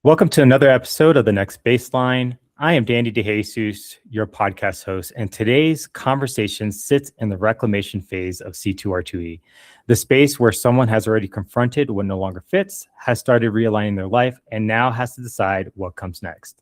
Welcome to another episode of The Next Baseline. I am Danny DeJesus, your podcast host, and today's conversation sits in the reclamation phase of C2R2E, the space where someone has already confronted what no longer fits, has started realigning their life, and now has to decide what comes next.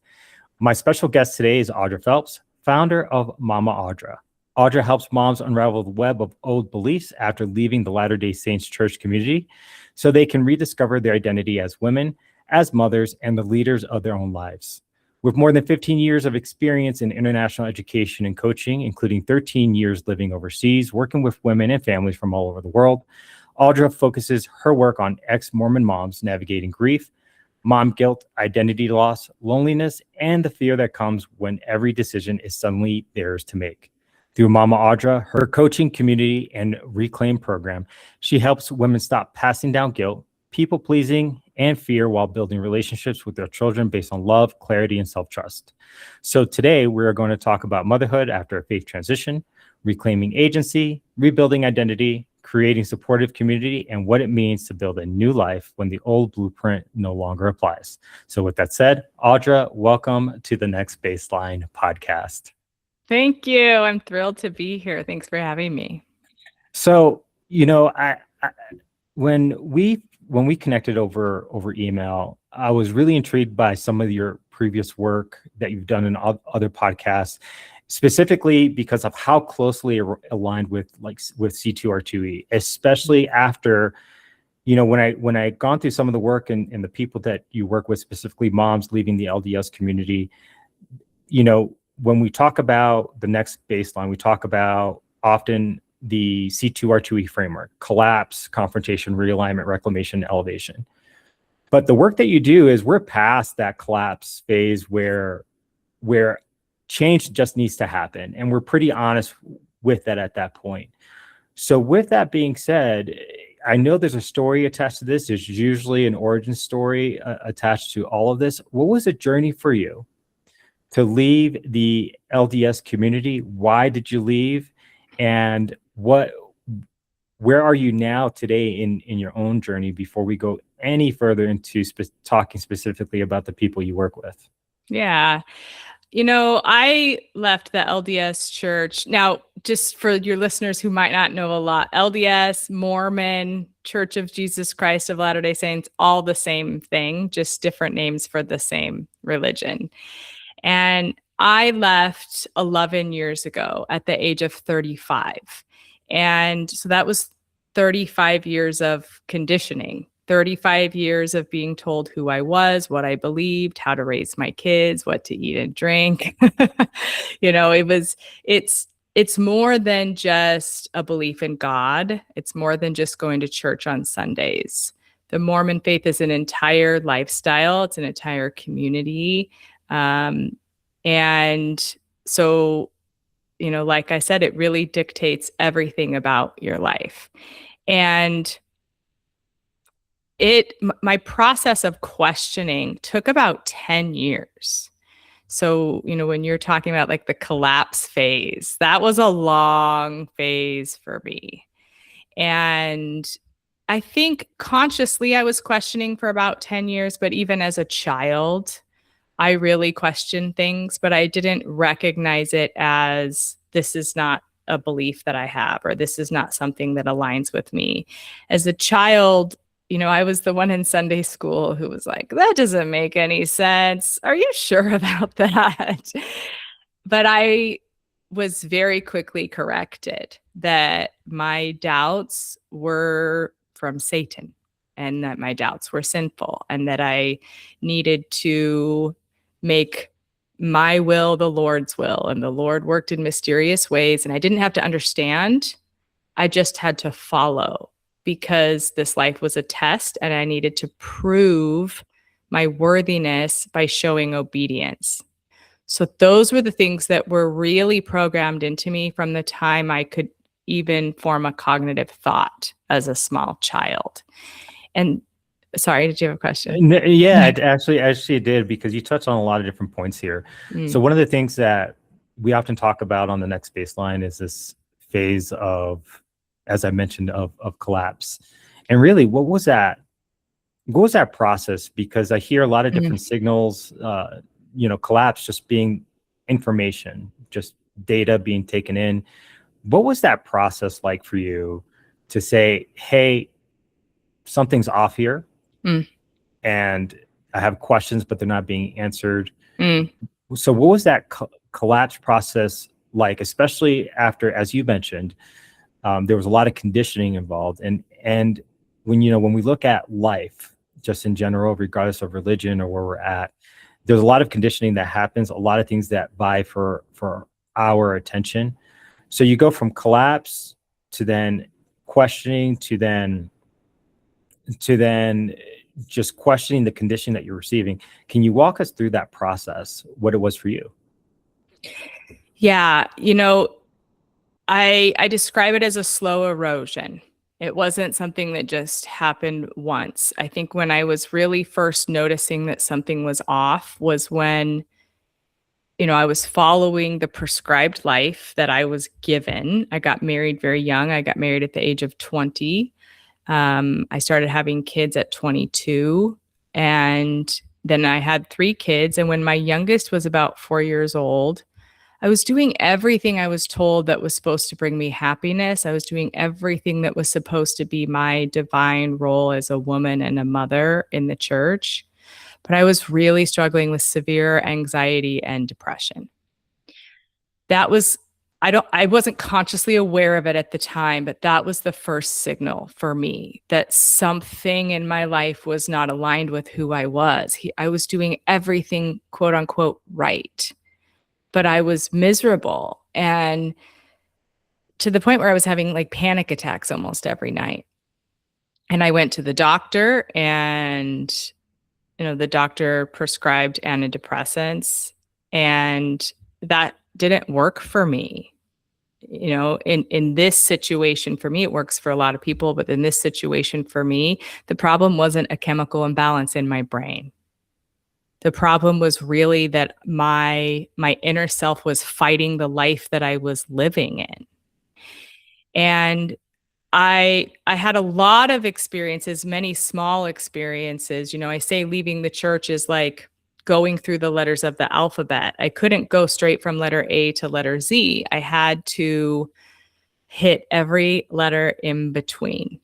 My special guest today is Audra Phelps, founder of Mama Audra. Audra helps moms unravel the web of old beliefs after leaving the Latter-day Saints church community so they can rediscover their identity as women, as mothers, and the leaders of their own lives. With more than 15 years of experience in international education and coaching, including 13 years living overseas, working with women and families from all over the world, Audra focuses her work on ex-Mormon moms navigating grief, mom guilt, identity loss, loneliness, and the fear that comes when every decision is suddenly theirs to make. Through Mama Audra, her coaching community and Reclaim program, she helps women stop passing down guilt, people-pleasing, and fear while building relationships with their children based on love, clarity, and self-trust. So today, we're going to talk about motherhood after a faith transition, reclaiming agency, rebuilding identity, creating supportive community, and what it means to build a new life when the old blueprint no longer applies. So with that said, Audra, welcome to the Next Baseline podcast. Thank you. I'm thrilled to be here. Thanks for having me. So, when we connected over email, I was really intrigued by some of your previous work that you've done in other podcasts, specifically because of how closely aligned with C2R2E, especially after, when I gone through some of the work and the people that you work with, specifically moms leaving the LDS community, when we talk about the next baseline, we talk about often the C2R2E framework: collapse, confrontation, realignment, reclamation, elevation. But the work that you do is we're past that collapse phase where change just needs to happen. And we're pretty honest with that at that point. So with that being said, I know there's a story attached to this. There's usually an origin story attached to all of this. What was the journey for you to leave the LDS community? Why did you leave? And where are you now today in your own journey before we go any further into talking specifically about the people you work with? Yeah. I left the LDS church. Now, just for your listeners who might not know a lot, LDS, Mormon, Church of Jesus Christ of Latter-day Saints, all the same thing, just different names for the same religion. And I left 11 years ago at the age of 35. And so that was 35 years of conditioning, 35 years of being told who I was, what I believed, how to raise my kids, what to eat and drink. It's more than just a belief in God. It's more than just going to church on Sundays. The Mormon faith is an entire lifestyle. It's an entire community. And so, like I said, it really dictates everything about your life. And my process of questioning took about 10 years. So, when you're talking about like the collapse phase, that was a long phase for me. And I think consciously I was questioning for about 10 years, but even as a child, I really questioned things, but I didn't recognize it as this is not a belief that I have, or this is not something that aligns with me. As a child, I was the one in Sunday school who was like, that doesn't make any sense. Are you sure about that? But I was very quickly corrected that my doubts were from Satan, and that my doubts were sinful, and that I needed to make my will the Lord's will. And the Lord worked in mysterious ways, and I didn't have to understand. I just had to follow, because this life was a test and I needed to prove my worthiness by showing obedience. So those were the things that were really programmed into me from the time I could even form a cognitive thought as a small child. And sorry, did you have a question? Yeah, actually it did, because you touched on a lot of different points here. So one of the things that we often talk about on the next baseline is this phase of, as I mentioned, of collapse. And really, what was that what was that process? Because I hear a lot of different signals, collapse just being information, just data being taken in. What was that process like for you to say, hey, something's off here Mm. and I have questions, but they're not being answered? Mm. So what was that collapse process like, especially after, as you mentioned, there was a lot of conditioning involved. And when we look at life, just in general, regardless of religion or where we're at, there's a lot of conditioning that happens, a lot of things that vie for our attention. So you go from collapse to then questioning to then just questioning the condition that you're receiving. Can you walk us through that process, what it was for you? Yeah, I describe it as a slow erosion. It wasn't something that just happened once. I think when I was really first noticing that something was off was when, I was following the prescribed life that I was given. I got married very young. I got married at the age of 20. I started having kids at 22. And then I had 3 kids. And when my youngest was about 4 years old, I was doing everything I was told that was supposed to bring me happiness. I was doing everything that was supposed to be my divine role as a woman and a mother in the church. But I was really struggling with severe anxiety and depression. That was, I wasn't consciously aware of it at the time, but that was the first signal for me that something in my life was not aligned with who I was. I was doing everything, quote unquote, right, but I was miserable, and to the point where I was having like panic attacks almost every night. And I went to the doctor, and the doctor prescribed antidepressants, and that didn't work for me. In this situation for me, it works for a lot of people, but in this situation for me, the problem wasn't a chemical imbalance in my brain. The problem was really that my inner self was fighting the life that I was living in. And I had a lot of experiences, many small experiences. I say leaving the church is like going through the letters of the alphabet. I couldn't go straight from letter A to letter Z. I had to hit every letter in between.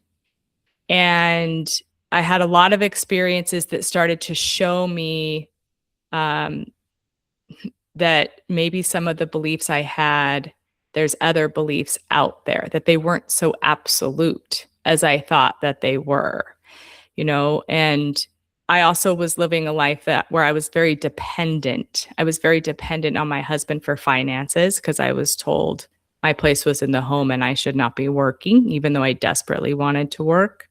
And I had a lot of experiences that started to show me that maybe some of the beliefs I had, there's other beliefs out there, that they weren't so absolute as I thought that they were, and I also was living a life where I was very dependent. I was very dependent on my husband for finances because I was told my place was in the home and I should not be working, even though I desperately wanted to work.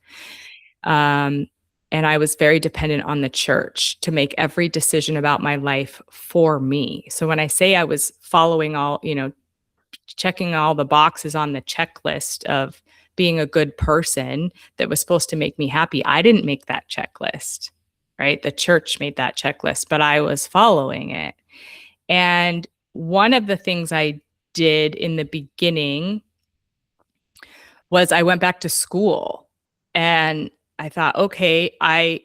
And I was very dependent on the church to make every decision about my life for me. So when I say I was following checking all the boxes on the checklist of being a good person that was supposed to make me happy, I didn't make that checklist, right? The church made that checklist, but I was following it. And one of the things I did in the beginning was I went back to school, and I thought, okay, I'm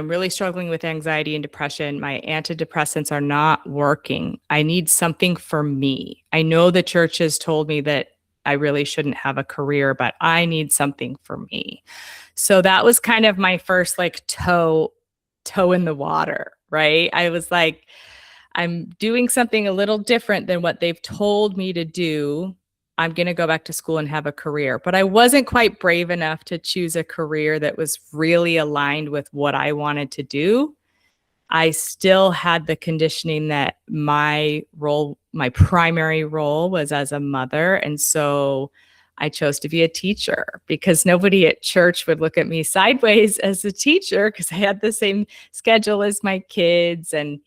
really struggling with anxiety and depression. My antidepressants are not working. I need something for me. I know the church has told me that I really shouldn't have a career, but I need something for me. So that was kind of my first like toe in the water, right? I was like, I'm doing something a little different than what they've told me to do. I'm going to go back to school and have a career. But I wasn't quite brave enough to choose a career that was really aligned with what I wanted to do. I still had the conditioning that my primary role was as a mother. And so I chose to be a teacher because nobody at church would look at me sideways as a teacher because I had the same schedule as my kids. And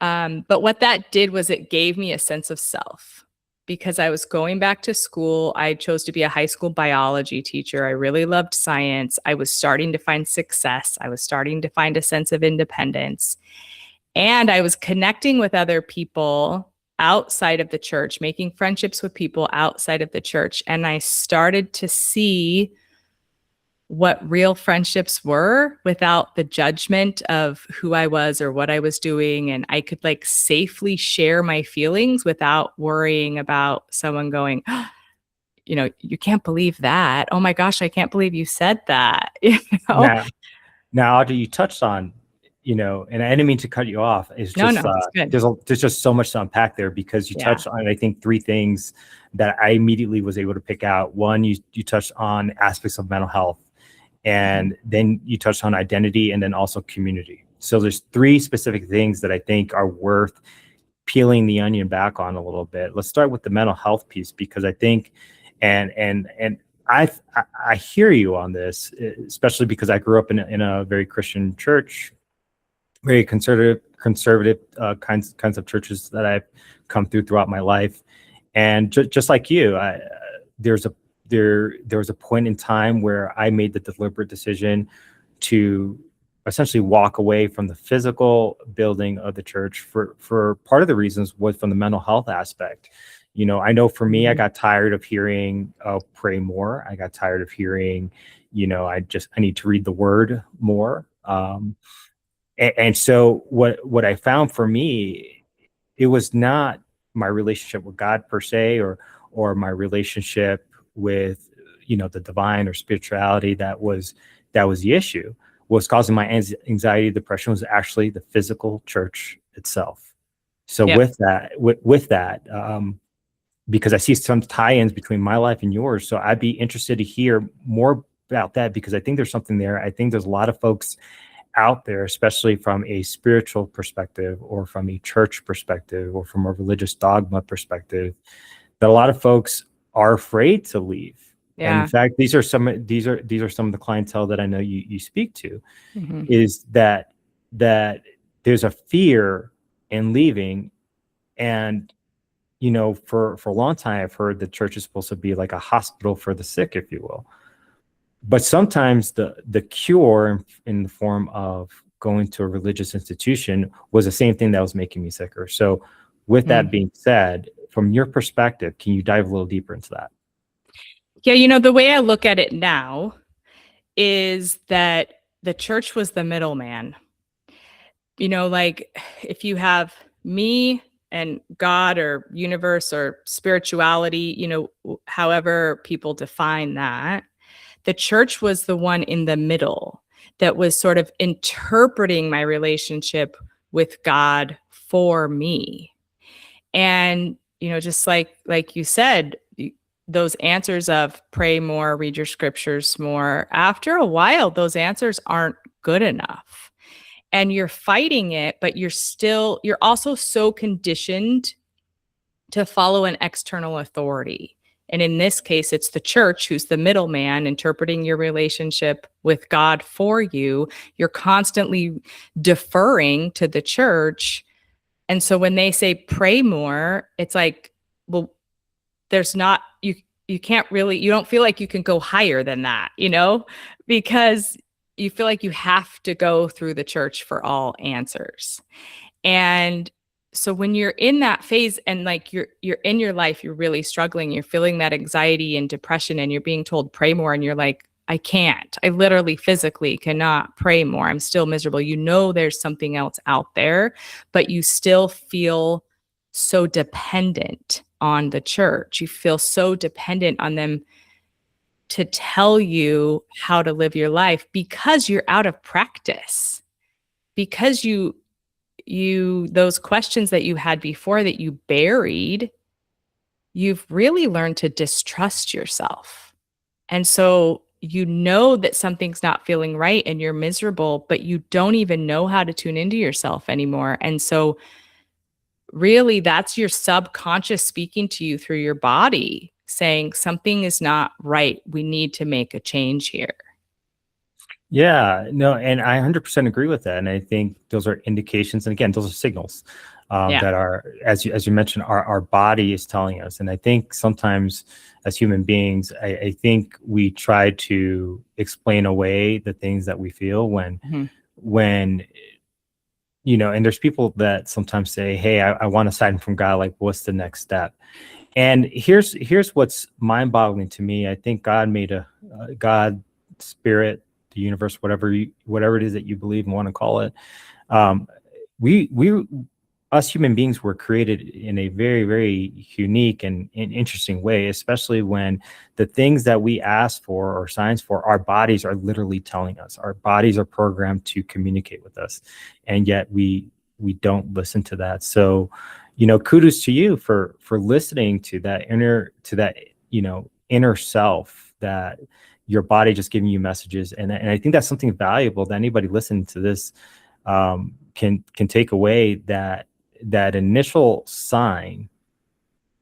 but what that did was it gave me a sense of self. Because I was going back to school, I chose to be a high school biology teacher. I really loved science. I was starting to find success. I was starting to find a sense of independence. And I was connecting with other people outside of the church, making friendships with people outside of the church. And I started to see what real friendships were without the judgment of who I was or what I was doing. And I could like safely share my feelings without worrying about someone going, "Oh, you know, you can't believe that. Oh my gosh, I can't believe you said that." You know? Now, Audrey, you touched on, and I didn't mean to cut you off. It's No, just no, it's good. there's just so much to unpack there because you Yeah. touched on, I think, three things that I immediately was able to pick out. One, you touched on aspects of mental health, and then you touched on identity, and then also community. So there's three specific things that I think are worth peeling the onion back on a little bit. Let's start with the mental health piece because I think, and I hear you on this, especially because I grew up in a very Christian church, very conservative kinds of churches that I've come throughout my life, and just like you, there was a point in time where I made the deliberate decision to essentially walk away from the physical building of the church for part of the reasons was from the mental health aspect. I know for me, I got tired of hearing, pray more. I got tired of hearing, I need to read the word more. And so what I found for me, it was not my relationship with God per se, or my relationship with, the divine or spirituality that was the issue. What was causing my anxiety, depression was actually the physical church itself. So Yep. with that, because I see some tie-ins between my life and yours. So I'd be interested to hear more about that because I think there's something there. I think there's a lot of folks out there, especially from a spiritual perspective or from a church perspective or from a religious dogma perspective, that a lot of folks are afraid to leave. Yeah. And in fact, these are some of the clientele that I know you speak to, is that there's a fear in leaving. And for a long time, I've heard the church is supposed to be like a hospital for the sick, if you will. But sometimes the cure in the form of going to a religious institution was the same thing that was making me sicker. So with that being said, from your perspective, can you dive a little deeper into that? Yeah, the way I look at it now is that the church was the middleman. Like if you have me and God or universe or spirituality, however people define that, the church was the one in the middle that was sort of interpreting my relationship with God for me. And, just like you said, those answers of pray more, read your scriptures more, after a while, those answers aren't good enough. And you're fighting it, but you're also so conditioned to follow an external authority. And in this case, it's the church who's the middleman interpreting your relationship with God for you. You're constantly deferring to the church. And so when they say pray more, it's like, well, there's not, you don't feel like you can go higher than that, because you feel like you have to go through the church for all answers. And so when you're in that phase and like you're in your life, you're really struggling, you're feeling that anxiety and depression and you're being told pray more and you're like, I can't. I literally physically cannot pray more. I'm still miserable. There's something else out there, but you still feel so dependent on the church. You feel so dependent on them to tell you how to live your life because you're out of practice, because those questions that you had before that you buried, you've really learned to distrust yourself. And so that something's not feeling right and you're miserable, but you don't even know how to tune into yourself anymore. And so really that's your subconscious speaking to you through your body saying something is not right. We need to make a change here. Yeah, no, and I 100% agree with that. And I think those are indications. And again, those are signals that are, as you mentioned, our body is telling us. And I think sometimes as human beings, I think we try to explain away the things that we feel when, and there's people that sometimes say, hey, I want a sign from God. Like, what's the next step? And here's what's mind-boggling to me. I think God spirit, the universe, whatever it is that you believe and want to call it. We us human beings were created in a very, very unique and interesting way, especially when the things that we ask for or signs for, our bodies are literally telling us. Our bodies are programmed to communicate with us, and yet we don't listen to that. So, kudos to you for listening to that inner self, that your body just giving you messages. And I think that's something valuable that anybody listening to this can take away, that initial sign.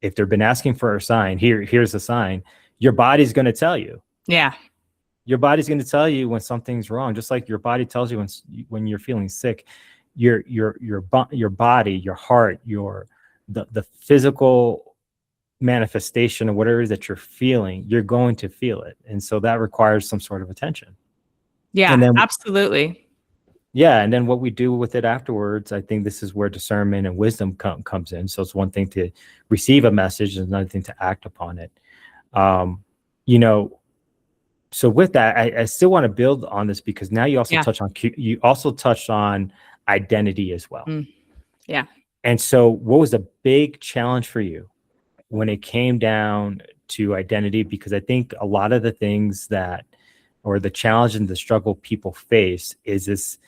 If they've been asking for a sign, here's a sign. Your body's going to tell you. Yeah. Your body's going to tell you when something's wrong, just like your body tells you when you're feeling sick. Your body, your heart, the physical manifestation of whatever it is that you're feeling, you're going to feel it. And so that requires some sort of attention. Yeah, and then, absolutely. Yeah. And then what we do with it afterwards, I think this is where discernment and wisdom comes in. So it's one thing to receive a message and another thing to act upon it. So with that, I still want to build on this, because now you also touched on identity as well. Yeah. And so what was the big challenge for you when it came down to identity? Because I think a lot of the things or the challenge and the struggle people face is this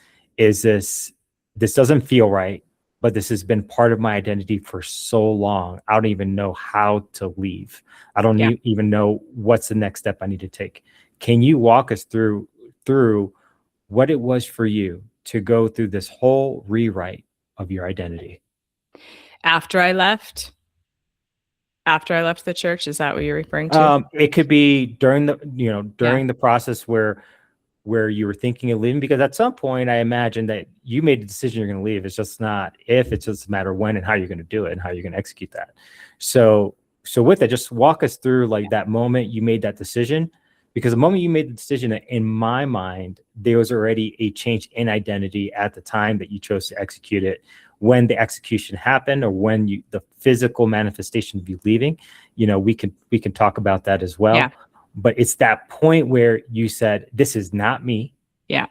doesn't feel right, but this has been part of my identity for so long. I don't even know how to leave. I don't even know what's the next step I need to take. Can you walk us through what it was for you to go through this whole rewrite of your identity? After I left the church, is that what you're referring to? It could be during the process where you were thinking of leaving, because at some point I imagine that you made the decision you're going to leave. It's just not if, it's just a matter of when and how you're going to do it and how you're going to execute that. So with that, just walk us through like that moment you made that decision, because the moment you made the decision, in my mind, there was already a change in identity at the time that you chose to execute it. When the execution happened, or when the physical manifestation of you leaving, we can talk about that as well. Yeah. But it's that point where you said, this is not me. Yeah.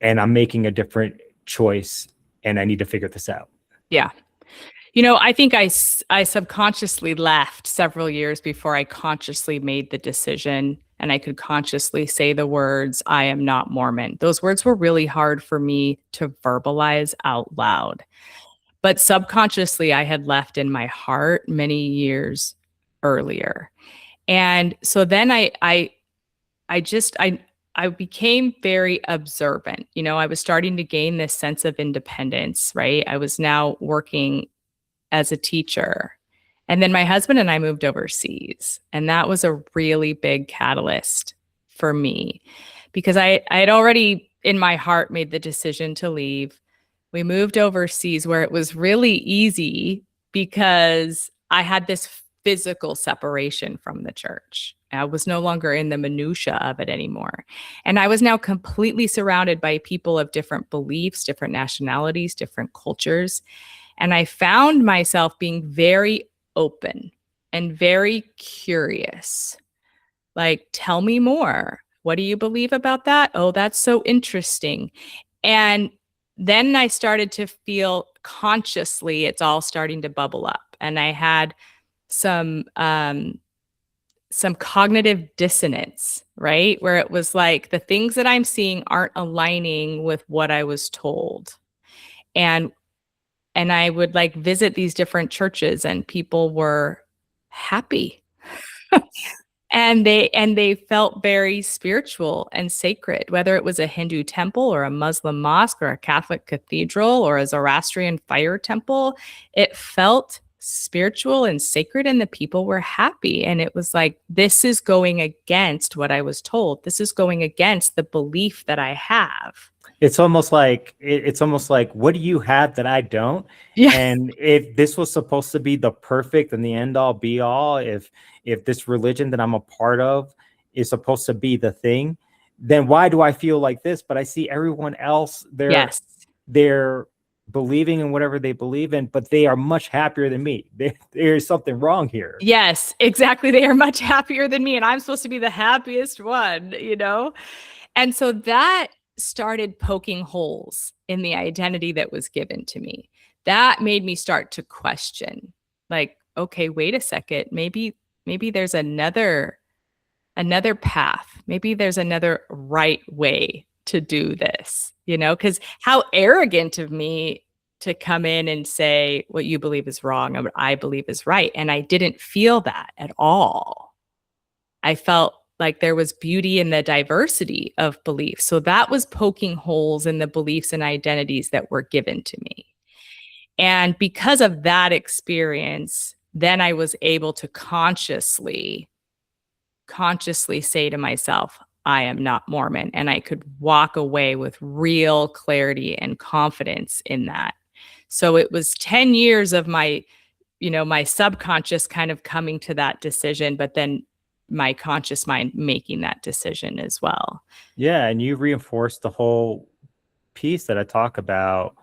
And I'm making a different choice, and I need to figure this out. Yeah. I think I subconsciously left several years before I consciously made the decision, and I could consciously say the words, I am not Mormon. Those words were really hard for me to verbalize out loud. But subconsciously, I had left in my heart many years earlier. And so then I became very observant. I was starting to gain this sense of independence, right? I was now working as a teacher. And then my husband and I moved overseas. And that was a really big catalyst for me, because I had already in my heart made the decision to leave. We moved overseas, where it was really easy because I had this physical separation from the church. I was no longer in the minutia of it anymore. And I was now completely surrounded by people of different beliefs, different nationalities, different cultures. And I found myself being very open and very curious. Like, tell me more. What do you believe about that? Oh, that's so interesting. And then I started to feel consciously it's all starting to bubble up. And I had some cognitive dissonance, right? Where it was like the things that I'm seeing aren't aligning with what I was told. And I would like visit these different churches, and people were happy. And they felt very spiritual and sacred, whether it was a Hindu temple or a Muslim mosque or a Catholic cathedral or a Zoroastrian fire temple. It felt spiritual and sacred, and the people were happy. And it was like, this is going against what I was told. This is going against the belief that I have. It's almost like what do you have that I don't? Yeah. And if this was supposed to be the perfect and the end all be all, if this religion that I'm a part of is supposed to be the thing, then why do I feel like this? But I see everyone else, they're believing in whatever they believe in, but they are much happier than me. There's something wrong here. Yes, exactly. They are much happier than me, and I'm supposed to be the happiest one, you know? And so that started poking holes in the identity that was given to me. That made me start to question, like, okay, wait a second, maybe there's another path. Maybe there's another right way to do this, you know? Because how arrogant of me to come in and say what you believe is wrong and what I believe is right. And I didn't feel that at all. I felt like there was beauty in the diversity of beliefs. So that was poking holes in the beliefs and identities that were given to me. And because of that experience, then I was able to consciously say to myself, I am not Mormon. And I could walk away with real clarity and confidence in that. So it was 10 years of my, my subconscious kind of coming to that decision, but then my conscious mind making that decision as well. Yeah. And you reinforced the whole piece that I talk about.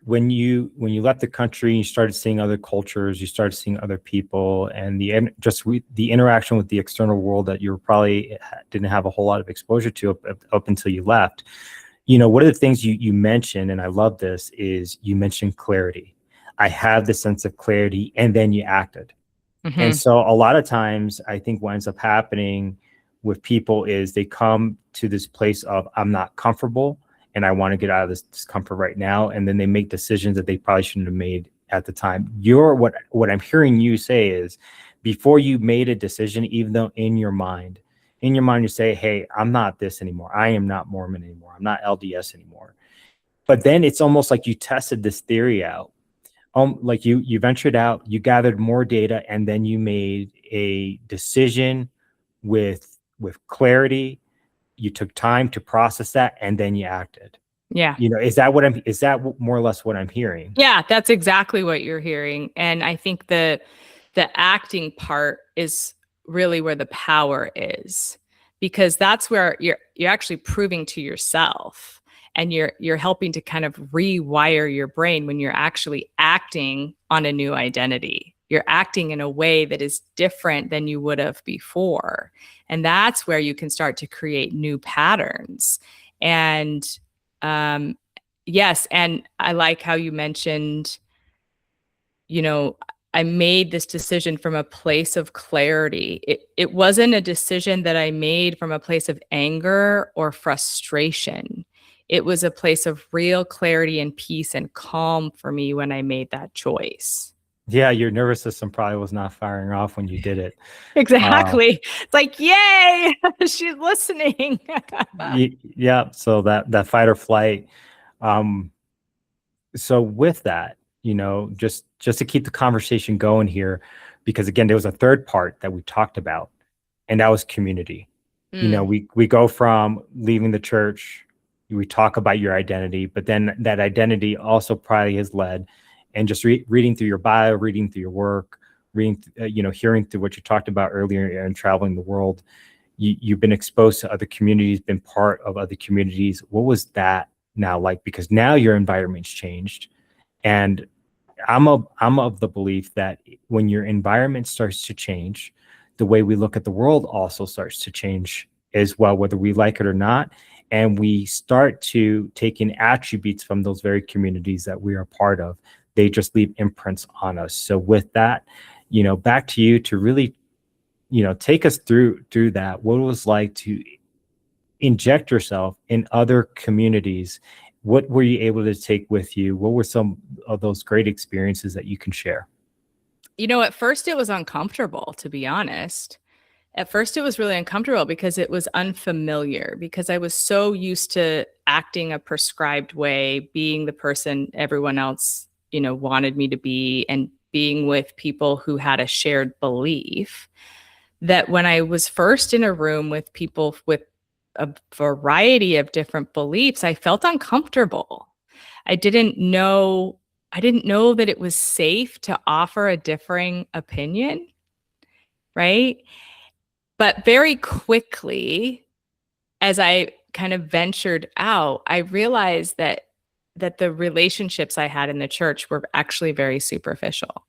When you left the country, you started seeing other cultures, you started seeing other people, and the interaction with the external world that you probably didn't have a whole lot of exposure to up until you left. One of the things you mentioned, and I love this, is you mentioned clarity. I have the sense of clarity, and then you acted. Mm-hmm. And so a lot of times I think what ends up happening with people is they come to this place of, I'm not comfortable and I want to get out of this discomfort right now. And then they make decisions that they probably shouldn't have made at the time. What I'm hearing you say is, before you made a decision, even though in your mind you say, hey, I'm not this anymore. I am not Mormon anymore. I'm not LDS anymore. But then it's almost like you tested this theory out. Like you ventured out, you gathered more data, and then you made a decision with clarity. You took time to process that, and then you acted. Yeah. Is that more or less what I'm hearing? Yeah, that's exactly what you're hearing. And I think the acting part is really where the power is, because that's where you're actually proving to yourself, and you're helping to kind of rewire your brain when you're actually acting on a new identity. You're acting in a way that is different than you would have before. And that's where you can start to create new patterns. And yes, and I like how you mentioned, I made this decision from a place of clarity. It wasn't a decision that I made from a place of anger or frustration. It was a place of real clarity and peace and calm for me when I made that choice. Yeah, your nervous system probably was not firing off when you did it. Exactly. It's like, yay, she's listening. Yeah. So that fight or flight. So with that, just to keep the conversation going here, because again, there was a third part that we talked about, and that was community. We go from leaving the church, we talk about your identity, but then that identity also probably has led, and just reading through your bio, reading through your work, reading, hearing through what you talked about earlier and traveling the world, you've been exposed to other communities, been part of other communities. What was that now like? Because now your environment's changed, and I'm of the belief that when your environment starts to change, the way we look at the world also starts to change as well, whether we like it or not. And we start to take in attributes from those very communities that we are part of. They just leave imprints on us. So with that, back to you to really, take us through that, what it was like to inject yourself in other communities. What were you able to take with you? What were some of those great experiences that you can share? At first it was uncomfortable, to be honest. At first it was really uncomfortable because it was unfamiliar, because I was so used to acting a prescribed way, being the person everyone else, wanted me to be, and being with people who had a shared belief, that when I was first in a room with people with a variety of different beliefs, I felt uncomfortable. I didn't know that it was safe to offer a differing opinion, right? But very quickly, as I kind of ventured out, I realized that the relationships I had in the church were actually very superficial.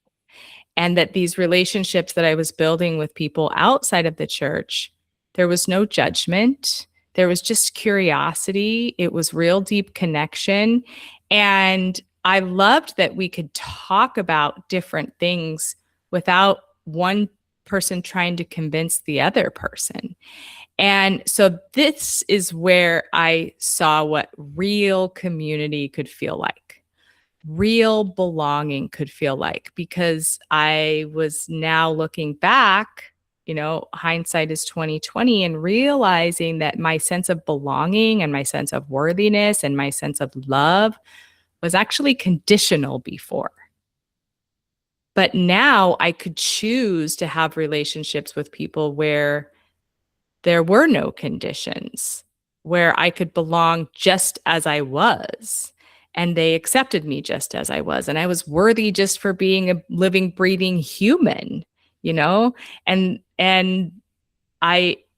And that these relationships that I was building with people outside of the church, there was no judgment. There was just curiosity. It was real deep connection. And I loved that we could talk about different things without one person trying to convince the other person. And so this is where I saw what real community could feel like, real belonging could feel like, because I was now looking back, hindsight is 2020, and realizing that my sense of belonging and my sense of worthiness and my sense of love was actually conditional before. But now I could choose to have relationships with people where there were no conditions, where I could belong just as I was. And they accepted me just as I was. And I was worthy just for being a living, breathing human, and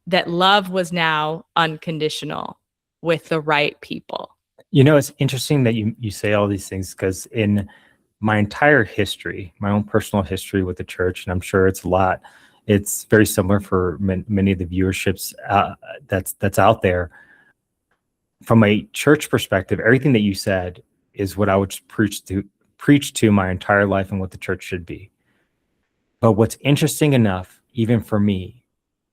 that love was now unconditional with the right people. It's interesting that you say all these things, because in my entire history, my own personal history with the church, and I'm sure it's a lot, it's very similar for many of the viewerships that's out there. From a church perspective, everything that you said is what I would preach to my entire life and what the church should be. But what's interesting enough, even for me,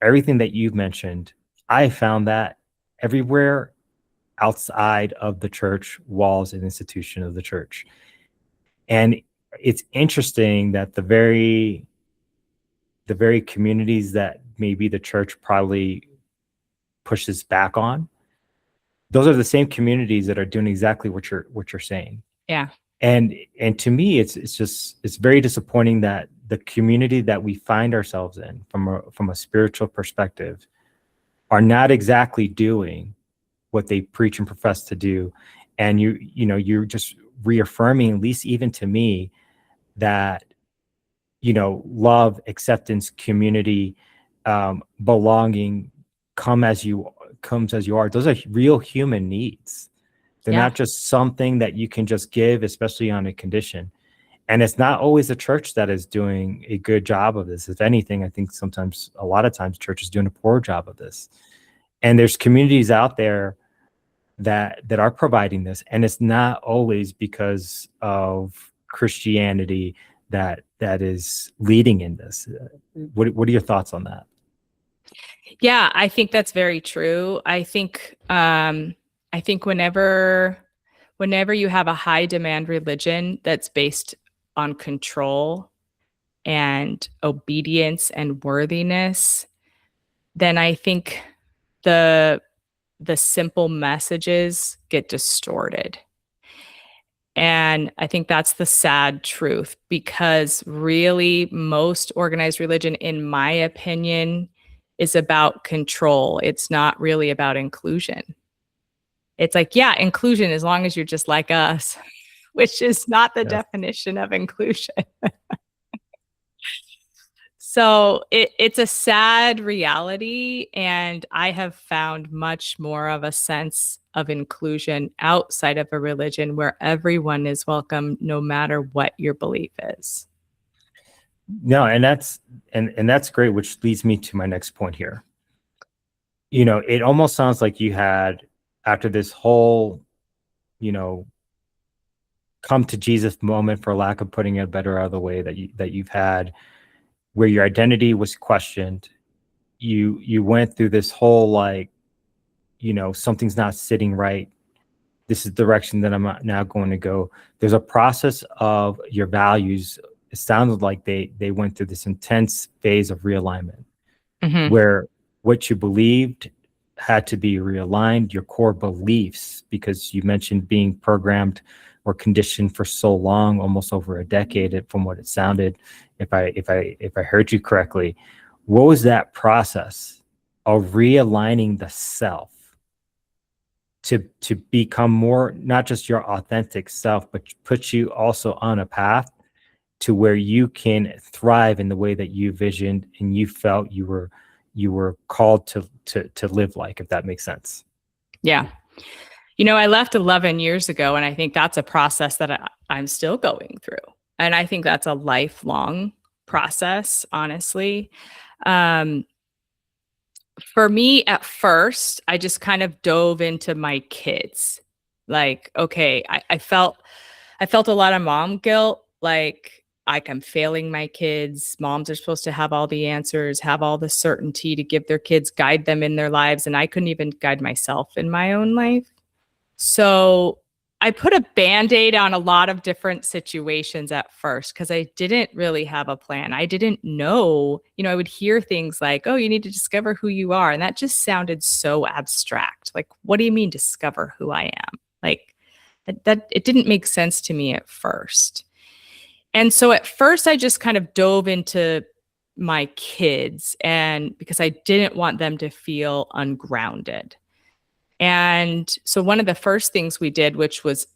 everything that you've mentioned, I found that everywhere outside of the church walls and institution of the church. And it's interesting that the very communities that maybe the church probably pushes back on, those are the same communities that are doing exactly what you're saying. Yeah. And to me, it's very disappointing that the community that we find ourselves in from a spiritual perspective are not exactly doing what they preach and profess to do. And you're just reaffirming, at least even to me, that love, acceptance, community, belonging comes as you are. Those are real human needs. They're not just something that you can just give, especially on a condition. And it's not always the church that is doing a good job of this. If anything, I think a lot of times church is doing a poor job of this. And there's communities out there that are providing this, and it's not always because of Christianity that is leading in this. What are your thoughts on that? Yeah, I think that's very true. I think whenever you have a high demand religion that's based on control and obedience and worthiness, then I think the simple messages get distorted. And I think that's the sad truth, because really most organized religion, in my opinion, is about control. It's not really about inclusion. It's like, yeah, inclusion as long as you're just like us, which is not the definition of inclusion. So it's a sad reality. And I have found much more of a sense of inclusion outside of a religion where everyone is welcome, no matter what your belief is. No, and that's great, which leads me to my next point here. It almost sounds like you had, after this whole, come to Jesus moment, for lack of putting it better out of the way, that you've had, where your identity was questioned. You went through this whole, something's not sitting right. This is the direction that I'm now going to go. There's a process of your values. It sounded like they went through this intense phase of realignment, where what you believed had to be realigned, your core beliefs, because you mentioned being programmed or conditioned for so long, almost over a decade, from what it sounded, if I heard you correctly. What was that process of realigning the self to become more, not just your authentic self, but put you also on a path to where you can thrive in the way that you visioned and you felt you were called to live like, if that makes sense? Yeah. I left 11 years ago, and I think that's a process that I'm still going through. And I think that's a lifelong process, honestly. Um, for me, at first, I just kind of dove into my kids. Like, okay, I felt a lot of mom guilt, like I'm failing my kids. Moms are supposed to have all the answers, have all the certainty to give their kids, guide them in their lives, and I couldn't even guide myself in my own life. So I put a band-aid on a lot of different situations at first because I didn't really have a plan. I didn't know, I would hear things like, oh, you need to discover who you are. And that just sounded so abstract. Like, what do you mean discover who I am? Like that it didn't make sense to me at first. And so at first I just kind of dove into my kids, and because I didn't want them to feel ungrounded. And so one of the first things we did, which was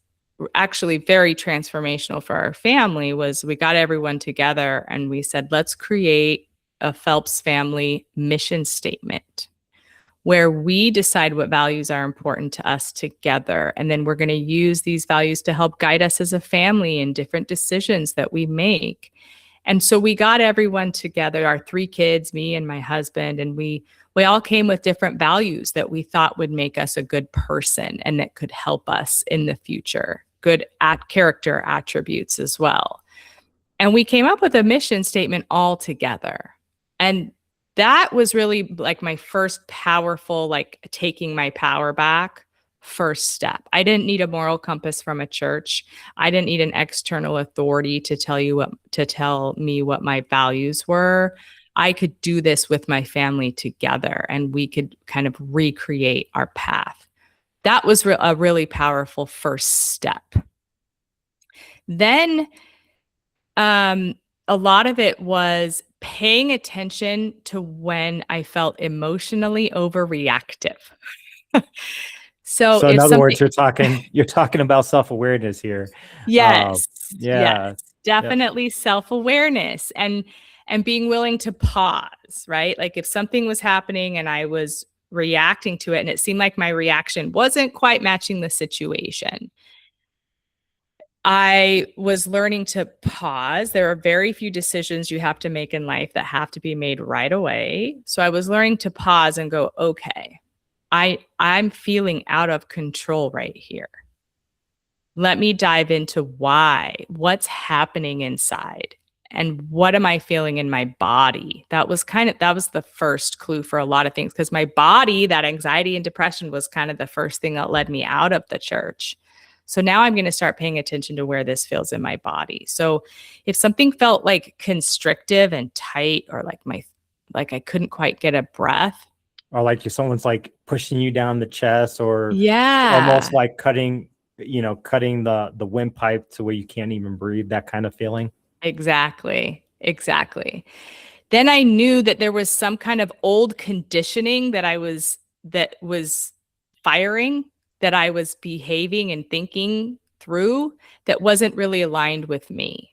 actually very transformational for our family, was we got everyone together and we said, let's create a Phelps family mission statement where we decide what values are important to us together. And then we're going to use these values to help guide us as a family in different decisions that we make. And so we got everyone together, our 3 kids, me and my husband, and we all came with different values that we thought would make us a good person and that could help us in the future, good character attributes as well. And we came up with a mission statement all together. And that was really like my first powerful, like taking my power back first step. I didn't need a moral compass from a church. I didn't need an external authority to tell me what my values were. I could do this with my family together, and we could kind of recreate our path. That was a really powerful first step. Then a lot of it was paying attention to when I felt emotionally overreactive. So in other words, you're talking about self-awareness here. Yes. Yeah. Yes. Definitely self-awareness and being willing to pause, right? Like if something was happening and I was reacting to it and it seemed like my reaction wasn't quite matching the situation, I was learning to pause. There are very few decisions you have to make in life that have to be made right away. So I was learning to pause and go, okay, I'm feeling out of control right here. Let me dive into what's happening inside, and what am I feeling in my body? That was the first clue for a lot of things, because my body, that anxiety and depression was kind of the first thing that led me out of the church. So now I'm going to start paying attention to where this feels in my body. So if something felt like constrictive and tight, or like I couldn't quite get a breath, or like if someone's like pushing you down the chest, or yeah, almost like cutting the windpipe to where you can't even breathe, that kind of feeling. Exactly. Then I knew that there was some kind of old conditioning that was firing, that I was behaving and thinking through, that wasn't really aligned with me.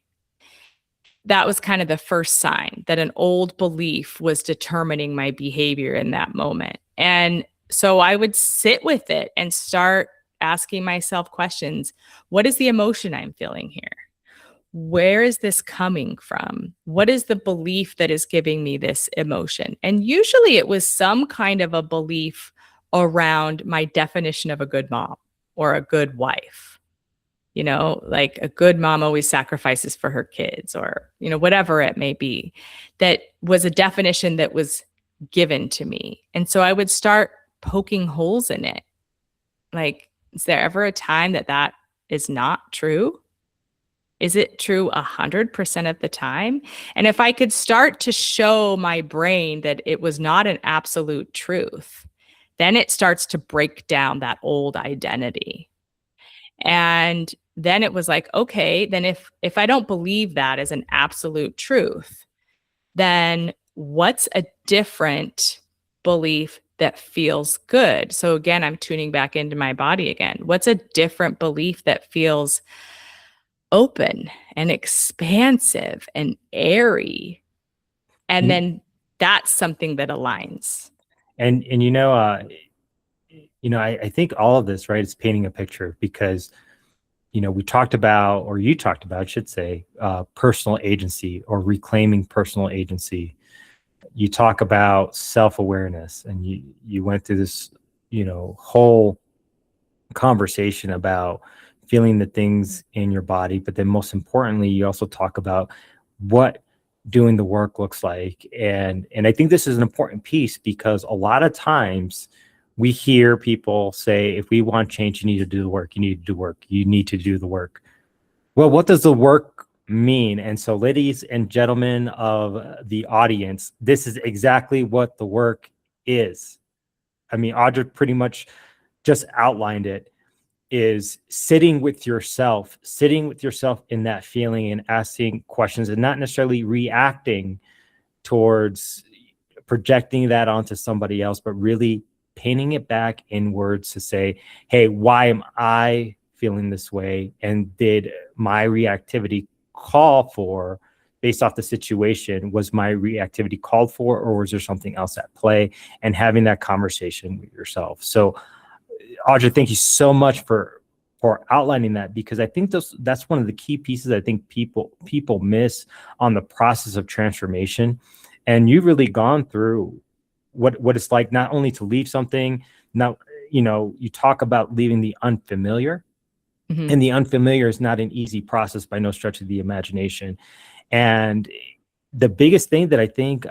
That was kind of the first sign that an old belief was determining my behavior in that moment. And so I would sit with it and start asking myself questions. What is the emotion I'm feeling here? Where is this coming from? What is the belief that is giving me this emotion? And usually it was some kind of a belief around my definition of a good mom or a good wife. Like a good mom always sacrifices for her kids, or, whatever it may be. That was a definition that was given to me. And so I would start poking holes in it. Like, is there ever a time that is not true? Is it true 100% of the time? And if I could start to show my brain that it was not an absolute truth, then it starts to break down that old identity. And then it was like, okay, then if I don't believe that as an absolute truth, then what's a different belief that feels good? So again, I'm tuning back into my body again. What's a different belief that feels open and expansive and airy? And then that's something that aligns. And I think all of this, right, is painting a picture because, we talked about, or you talked about, I should say, personal agency or reclaiming personal agency. You talk about self-awareness, and you went through this, whole conversation about feeling the things in your body. But then most importantly, you also talk about what doing the work looks like. And I think this is an important piece because a lot of times we hear people say, if we want change, you need to do the work, you need to do work, you need to do the work. Well, what does the work mean? And so, ladies and gentlemen of the audience, this is exactly what the work is. I mean, Audra pretty much just outlined it. Is sitting with yourself in that feeling and asking questions and not necessarily reacting towards projecting that onto somebody else, but really painting it back inwards to say, hey, why am I feeling this way? And did my reactivity call for, based off the situation, was my reactivity called for, or was there something else at play? And having that conversation with yourself. So Audra, thank you so much for outlining that, because I think that's one of the key pieces I think people miss on the process of transformation. And you've really gone through what it's like not only to leave something. Now, you talk about leaving the unfamiliar, and the unfamiliar is not an easy process by no stretch of the imagination. And the biggest thing that I think,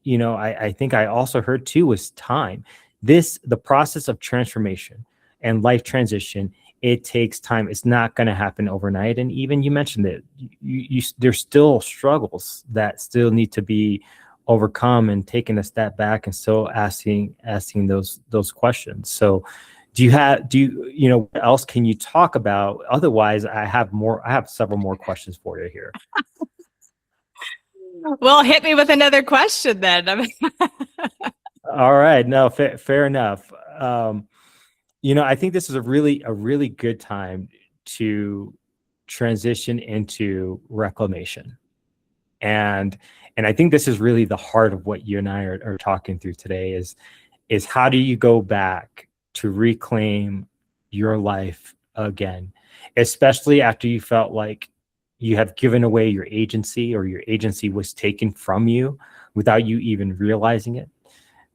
I think I also heard too was time. The process of transformation and life transition, it takes time. It's not going to happen overnight. And even you mentioned that there's still struggles that still need to be overcome, and taking a step back and still asking those questions. So what else can you talk about? Otherwise, I have several more questions for you here. Well, hit me with another question then. All right. No, fair enough. I think this is a really good time to transition into reclamation. And I think this is really the heart of what you and I are talking through today is how do you go back to reclaim your life again, especially after you felt like you have given away your agency, or your agency was taken from you without you even realizing it,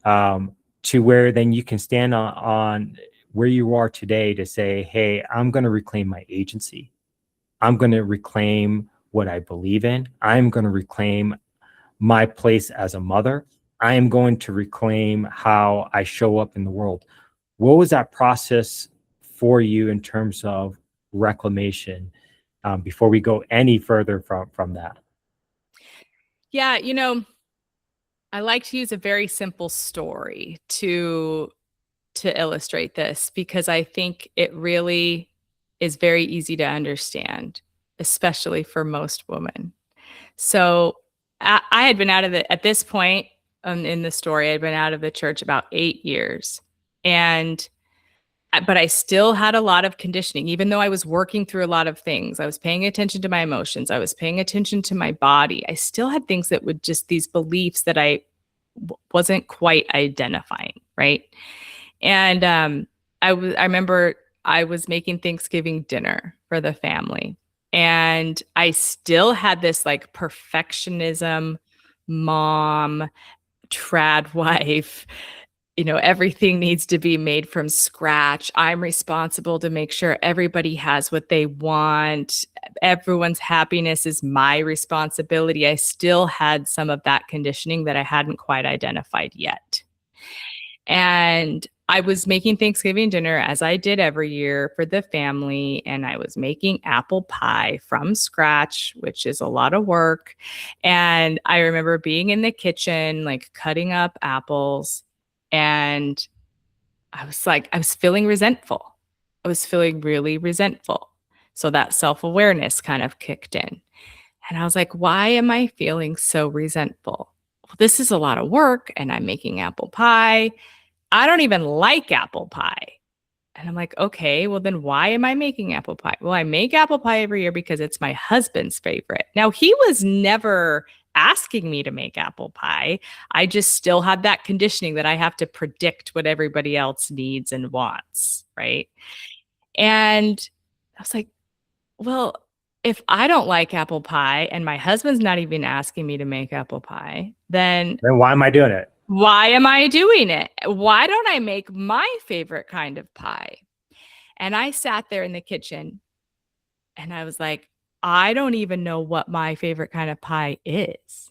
to where then you can stand on where you are today to say, hey, I'm going to reclaim my agency. I'm going to reclaim what I believe in. I'm going to reclaim my place as a mother. I am going to reclaim how I show up in the world. What was that process for you in terms of reclamation, before we go any further from that? Yeah, I like to use a very simple story to illustrate this, because I think it really is very easy to understand, especially for most women. So I had been at this point, in the story, I'd been out of the church about 8 years. But I still had a lot of conditioning, even though I was working through a lot of things. I was paying attention to my emotions. I was paying attention to my body. I still had things that would just these beliefs that I wasn't quite identifying. Right. And I remember I was making Thanksgiving dinner for the family, and I still had this like perfectionism, mom, trad wife, everything needs to be made from scratch. I'm responsible to make sure everybody has what they want. Everyone's happiness is my responsibility. I still had some of that conditioning that I hadn't quite identified yet. And I was making Thanksgiving dinner, as I did every year, for the family. And I was making apple pie from scratch, which is a lot of work. And I remember being in the kitchen, like cutting up apples. And I was feeling resentful. I was feeling really resentful. So that self-awareness kind of kicked in. And I was like, why am I feeling so resentful? Well, this is a lot of work, and I'm making apple pie. I don't even like apple pie. And I'm like, okay, well then why am I making apple pie? Well, I make apple pie every year because it's my husband's favorite. Now, he was never asking me to make apple pie. I just still had that conditioning that I have to predict what everybody else needs and wants, right? And I was like, well, if I don't like apple pie and my husband's not even asking me to make apple pie, then why am I doing it? why am I doing it? Why don't I make my favorite kind of pie? And I sat there in the kitchen and I was like, I don't even know what my favorite kind of pie is.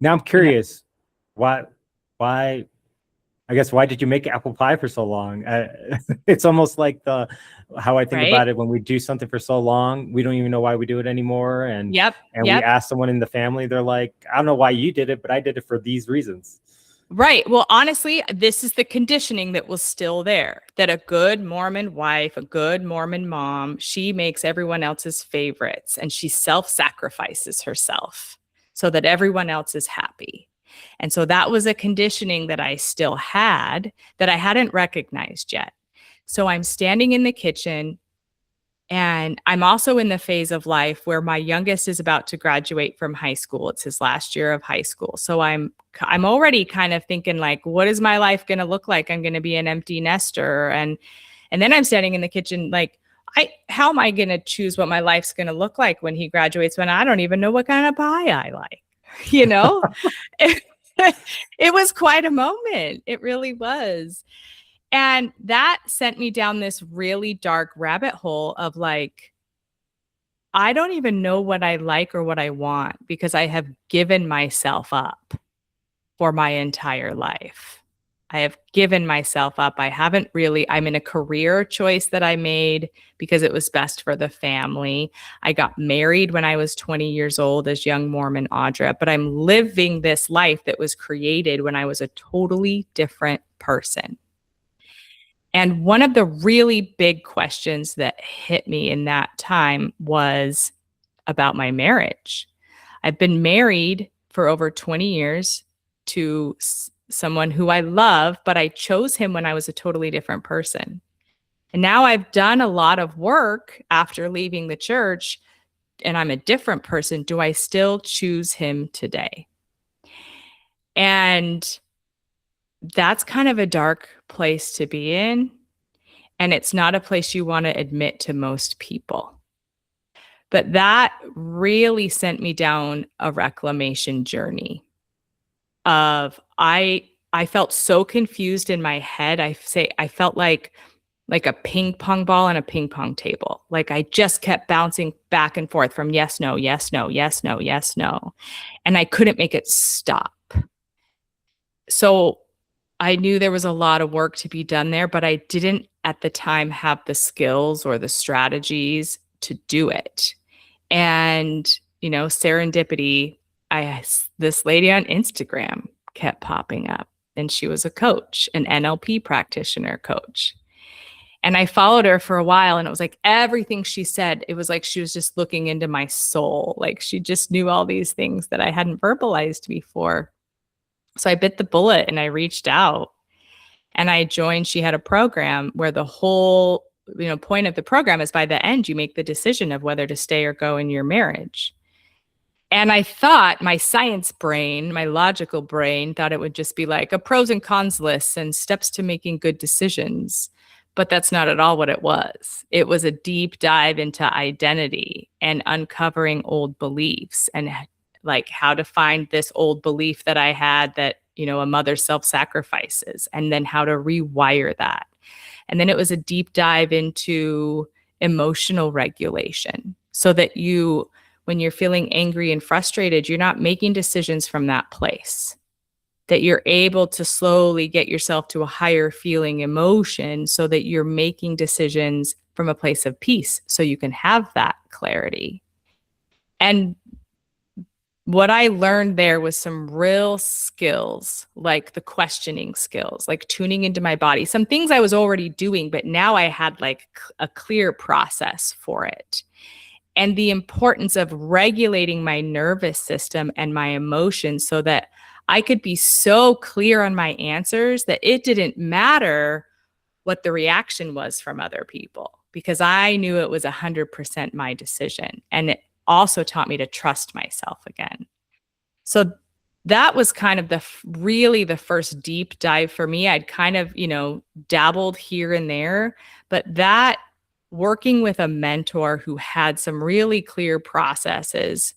Now I'm curious, why, I guess, why did you make apple pie for so long? It's almost like how I think about it. When we do something for so long, we don't even know why we do it anymore. And we ask someone in the family, they're like, I don't know why you did it, but I did it for these reasons. Right. Well, honestly, this is the conditioning that was still there, that a good Mormon wife, a good Mormon mom, she makes everyone else's favorites and she self-sacrifices herself so that everyone else is happy. And so that was a conditioning that I still had that I hadn't recognized yet. So I'm standing in the kitchen and I'm also in the phase of life where my youngest is about to graduate from high school. It's his last year of high school. So I'm already kind of thinking like, what is my life going to look like? I'm going to be an empty nester. And then I'm standing in the kitchen like, how am I going to choose what my life's going to look like when he graduates when I don't even know what kind of pie I like? You know, it was quite a moment. It really was. And that sent me down this really dark rabbit hole of like, I don't even know what I like or what I want because I have given myself up for my entire life. I have given myself up. I'm in a career choice that I made because it was best for the family. I got married when I was 20 years old as young Mormon Audra, but I'm living this life that was created when I was a totally different person. And one of the really big questions that hit me in that time was about my marriage. I've been married for over 20 years to someone who I love, but I chose him when I was a totally different person. And now I've done a lot of work after leaving the church and I'm a different person. Do I still choose him today? And that's kind of a dark place to be in. And it's not a place you want to admit to most people. But that really sent me down a reclamation journey of I felt so confused in my head. I felt like a ping pong ball on a ping pong table. Like I just kept bouncing back and forth from yes, no, yes, no, yes, no, yes, no. And I couldn't make it stop. So I knew there was a lot of work to be done there, but I didn't at the time have the skills or the strategies to do it. And, serendipity, this lady on Instagram kept popping up and she was a coach, an NLP practitioner coach. And I followed her for a while and it was like everything she said, it was like she was just looking into my soul. Like she just knew all these things that I hadn't verbalized before. So I bit the bullet and I reached out and I joined. She had a program where the whole, point of the program is by the end, you make the decision of whether to stay or go in your marriage. And I thought my science brain, my logical brain, thought it would just be like a pros and cons list and steps to making good decisions. But that's not at all what it was. It was a deep dive into identity and uncovering old beliefs and like how to find this old belief that I had that, a mother self-sacrifices and then how to rewire that. And then it was a deep dive into emotional regulation so that when you're feeling angry and frustrated, you're not making decisions from that place, that you're able to slowly get yourself to a higher feeling emotion so that you're making decisions from a place of peace so you can have that clarity. And what I learned there was some real skills, like the questioning skills, like tuning into my body, some things I was already doing, but now I had like a clear process for it. And the importance of regulating my nervous system and my emotions so that I could be so clear on my answers that it didn't matter what the reaction was from other people, because I knew it was 100% my decision. And it also taught me to trust myself again. So that was kind of really the first deep dive for me. I'd kind of, dabbled here and there, but that working with a mentor who had some really clear processes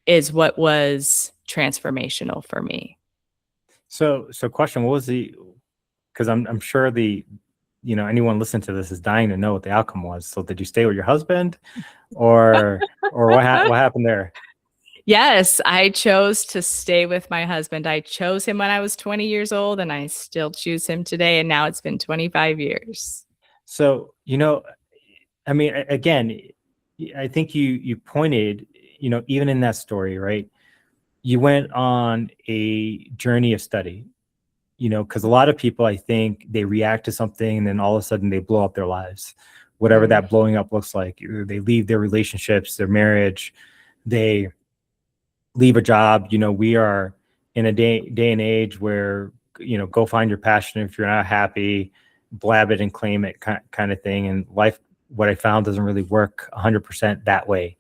is what was transformational for me. So question, what was because I'm sure anyone listening to this is dying to know what the outcome was. So did you stay with your husband or what happened there? Yes, I chose to stay with my husband. I chose him when I was 20 years old, and I still choose him today. And now it's been 25 years. So, I mean, again, I think you pointed, even in that story, right? You went on a journey of study, because a lot of people, I think they react to something and then all of a sudden they blow up their lives, whatever that blowing up looks like. They leave their relationships, their marriage, they leave a job. We are in a day and age where, go find your passion. If you're not happy, blab it and claim it kind of thing. And life, what I found, doesn't really work 100% that way.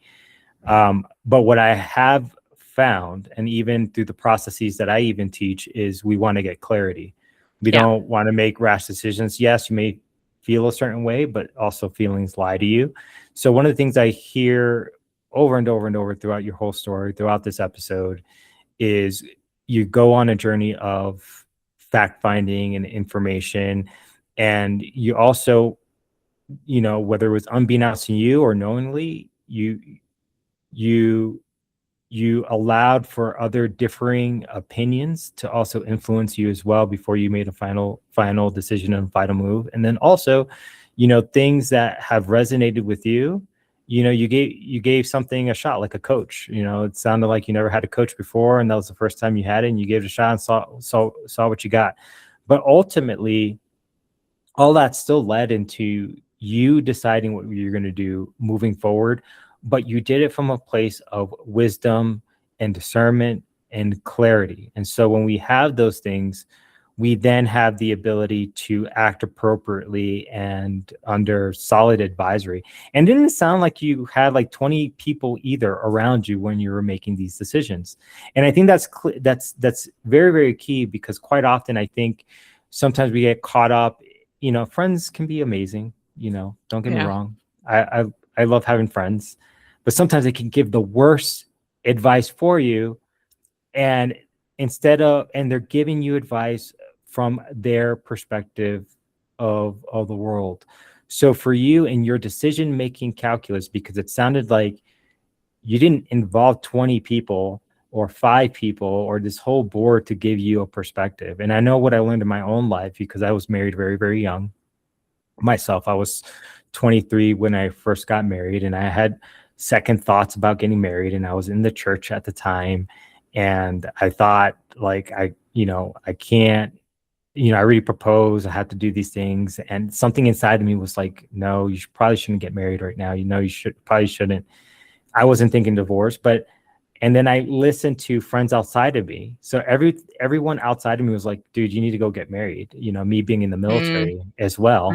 But what I have found, and even through the processes that I even teach, is we want to get clarity. We don't want to make rash decisions. Yes, you may feel a certain way, but also feelings lie to you. So one of the things I hear over and over and over throughout your whole story, throughout this episode, is you go on a journey of fact finding and information. And you also, whether it was unbeknownst to you or knowingly, you allowed for other differing opinions to also influence you as well before you made a final decision and final move. And then also, things that have resonated with you, you gave something a shot, like a coach. It sounded like you never had a coach before, and that was the first time you had it, and you gave it a shot and saw what you got. But ultimately, all that still led into you deciding what you're going to do moving forward, but you did it from a place of wisdom and discernment and clarity. And so when we have those things, we then have the ability to act appropriately and under solid advisory. And it didn't sound like you had like 20 people either around you when you were making these decisions. And I think that's very, very key, because quite often I think sometimes we get caught up. Friends can be amazing. Don't get me wrong. I love having friends, but sometimes they can give the worst advice for you. And they're giving you advice from their perspective of the world. So for you and your decision-making calculus, because it sounded like you didn't involve 20 people or 5 people or this whole board to give you a perspective. And I know what I learned in my own life, because I was married very, very young myself. I was 23 when I first got married, and I had second thoughts about getting married, and I was in the church at the time. And I thought, like, I can't, I already proposed, I have to do these things. And something inside of me was like, no, you probably shouldn't get married right now. You probably shouldn't. I wasn't thinking divorce, and then I listened to friends outside of me. So everyone outside of me was like, dude, you need to go get married. Me being in the military as well,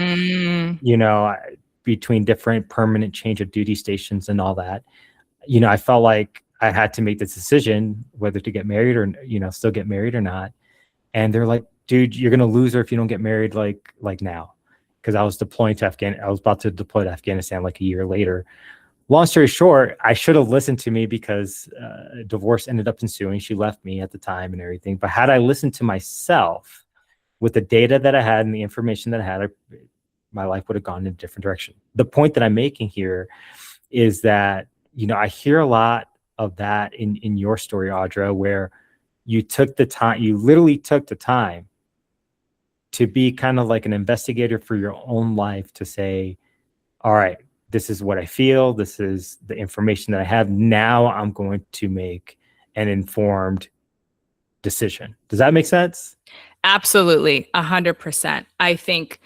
between different permanent change of duty stations and all that, I felt like I had to make this decision whether to get married or, still get married or not. And they're like, dude, you're going to lose her if you don't get married like now. Because I was about to deploy to Afghanistan like a year later. Long story short, I should have listened to me, because divorce ended up ensuing. She left me at the time and everything. But had I listened to myself with the data that I had and the information that I had, my life would have gone in a different direction. The point that I'm making here is that, I hear a lot of that in your story, Audra, where you literally took the time to be kind of like an investigator for your own life, to say, all right, this is what I feel. This is the information that I have. Now I'm going to make an informed decision. Does that make sense? Absolutely. 100%. I think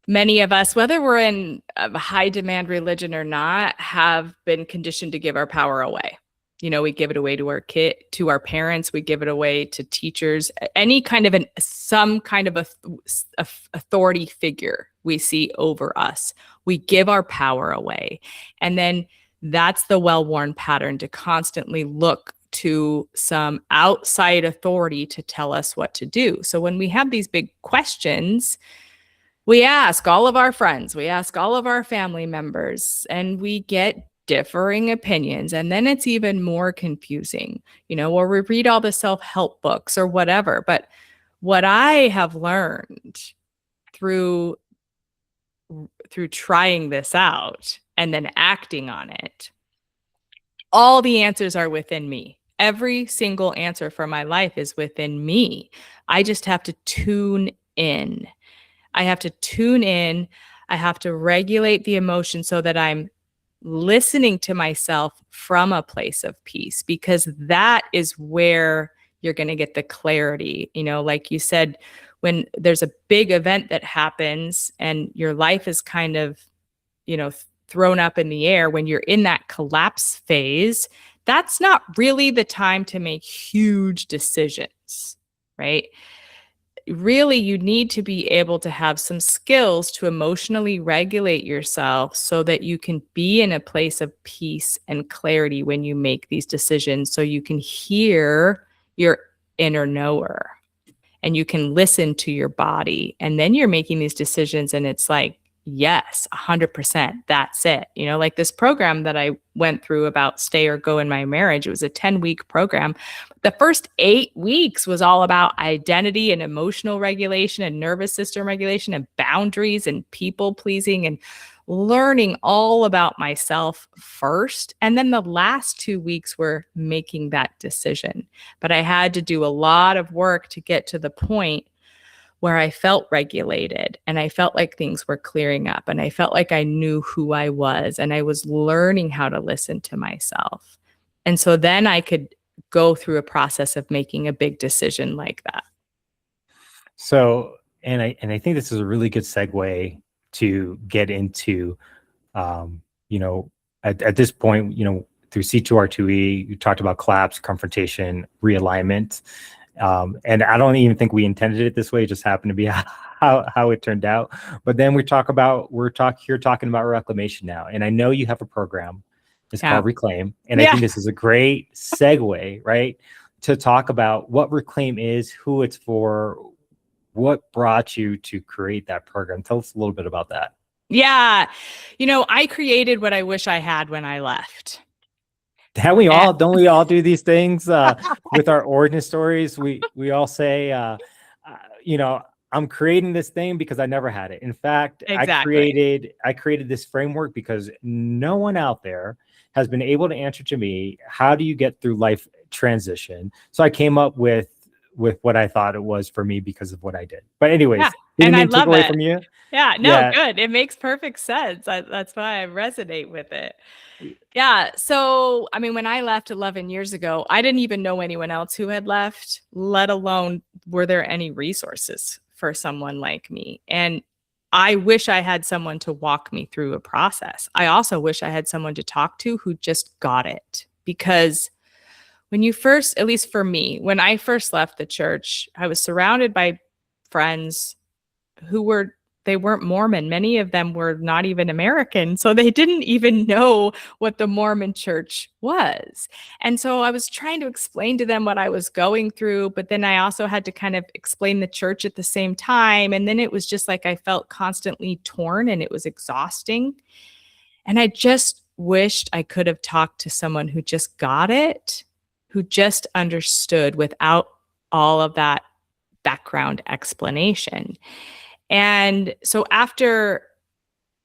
many of us, whether we're in a high demand religion or not, have been conditioned to give our power away. We give it away to our to our parents. We give it away to teachers, any kind of some kind of authority figure we see over us. We give our power away. And then that's the well-worn pattern, to constantly look to some outside authority to tell us what to do. So when we have these big questions, we ask all of our friends, we ask all of our family members, and we get differing opinions. And then it's even more confusing, or we read all the self-help books or whatever. But what I have learned through trying this out and then acting on it, all the answers are within me. Every single answer for my life is within me. I just have to tune in. I have to tune in. I have to regulate the emotion so that I'm listening to myself from a place of peace, because that is where you're going to get the clarity. Like you said, when there's a big event that happens and your life is kind of, thrown up in the air, when you're in that collapse phase, that's not really the time to make huge decisions, right? Really, you need to be able to have some skills to emotionally regulate yourself so that you can be in a place of peace and clarity when you make these decisions, so you can hear your inner knower and you can listen to your body. And then you're making these decisions and it's like, yes, 100%, that's it. Like this program that I went through about stay or go in my marriage, it was a 10-week program. The first 8 weeks was all about identity and emotional regulation and nervous system regulation and boundaries and people pleasing and learning all about myself first. And then the last 2 weeks were making that decision. But I had to do a lot of work to get to the point where I felt regulated and I felt like things were clearing up and I felt like I knew who I was and I was learning how to listen to myself. And so then I could go through a process of making a big decision like that. So, and I think this is a really good segue to get into, at this point, through C2R2E, you talked about collapse, confrontation, realignment. And I don't even think we intended it this way. It just happened to be how it turned out. But then we're talking about reclamation now. And I know you have a program. It's called Reclaim. And I think this is a great segue, right? To talk about what Reclaim is, who it's for, what brought you to create that program. Tell us a little bit about that. Yeah. I created what I wish I had when I left. Don't we all do these things with our origin stories? We all say, I'm creating this thing because I never had it. In fact, exactly. I created this framework because no one out there has been able to answer to me, how do you get through life transition? So I came up with what I thought it was for me because of what I did. But anyways, and I love it. From you. Yeah, no, good. It makes perfect sense. That's why I resonate with it. Yeah. So, when I left 11 years ago, I didn't even know anyone else who had left, let alone were there any resources for someone like me. And I wish I had someone to walk me through a process. I also wish I had someone to talk to who just got it. Because when you first, at least for me, when I first left the church, I was surrounded by friends who weren't Mormon. Many of them were not even American. So they didn't even know what the Mormon church was. And so I was trying to explain to them what I was going through, but then I also had to kind of explain the church at the same time. And then it was just like I felt constantly torn and it was exhausting. And I just wished I could have talked to someone who just got it, who just understood without all of that background explanation. And so after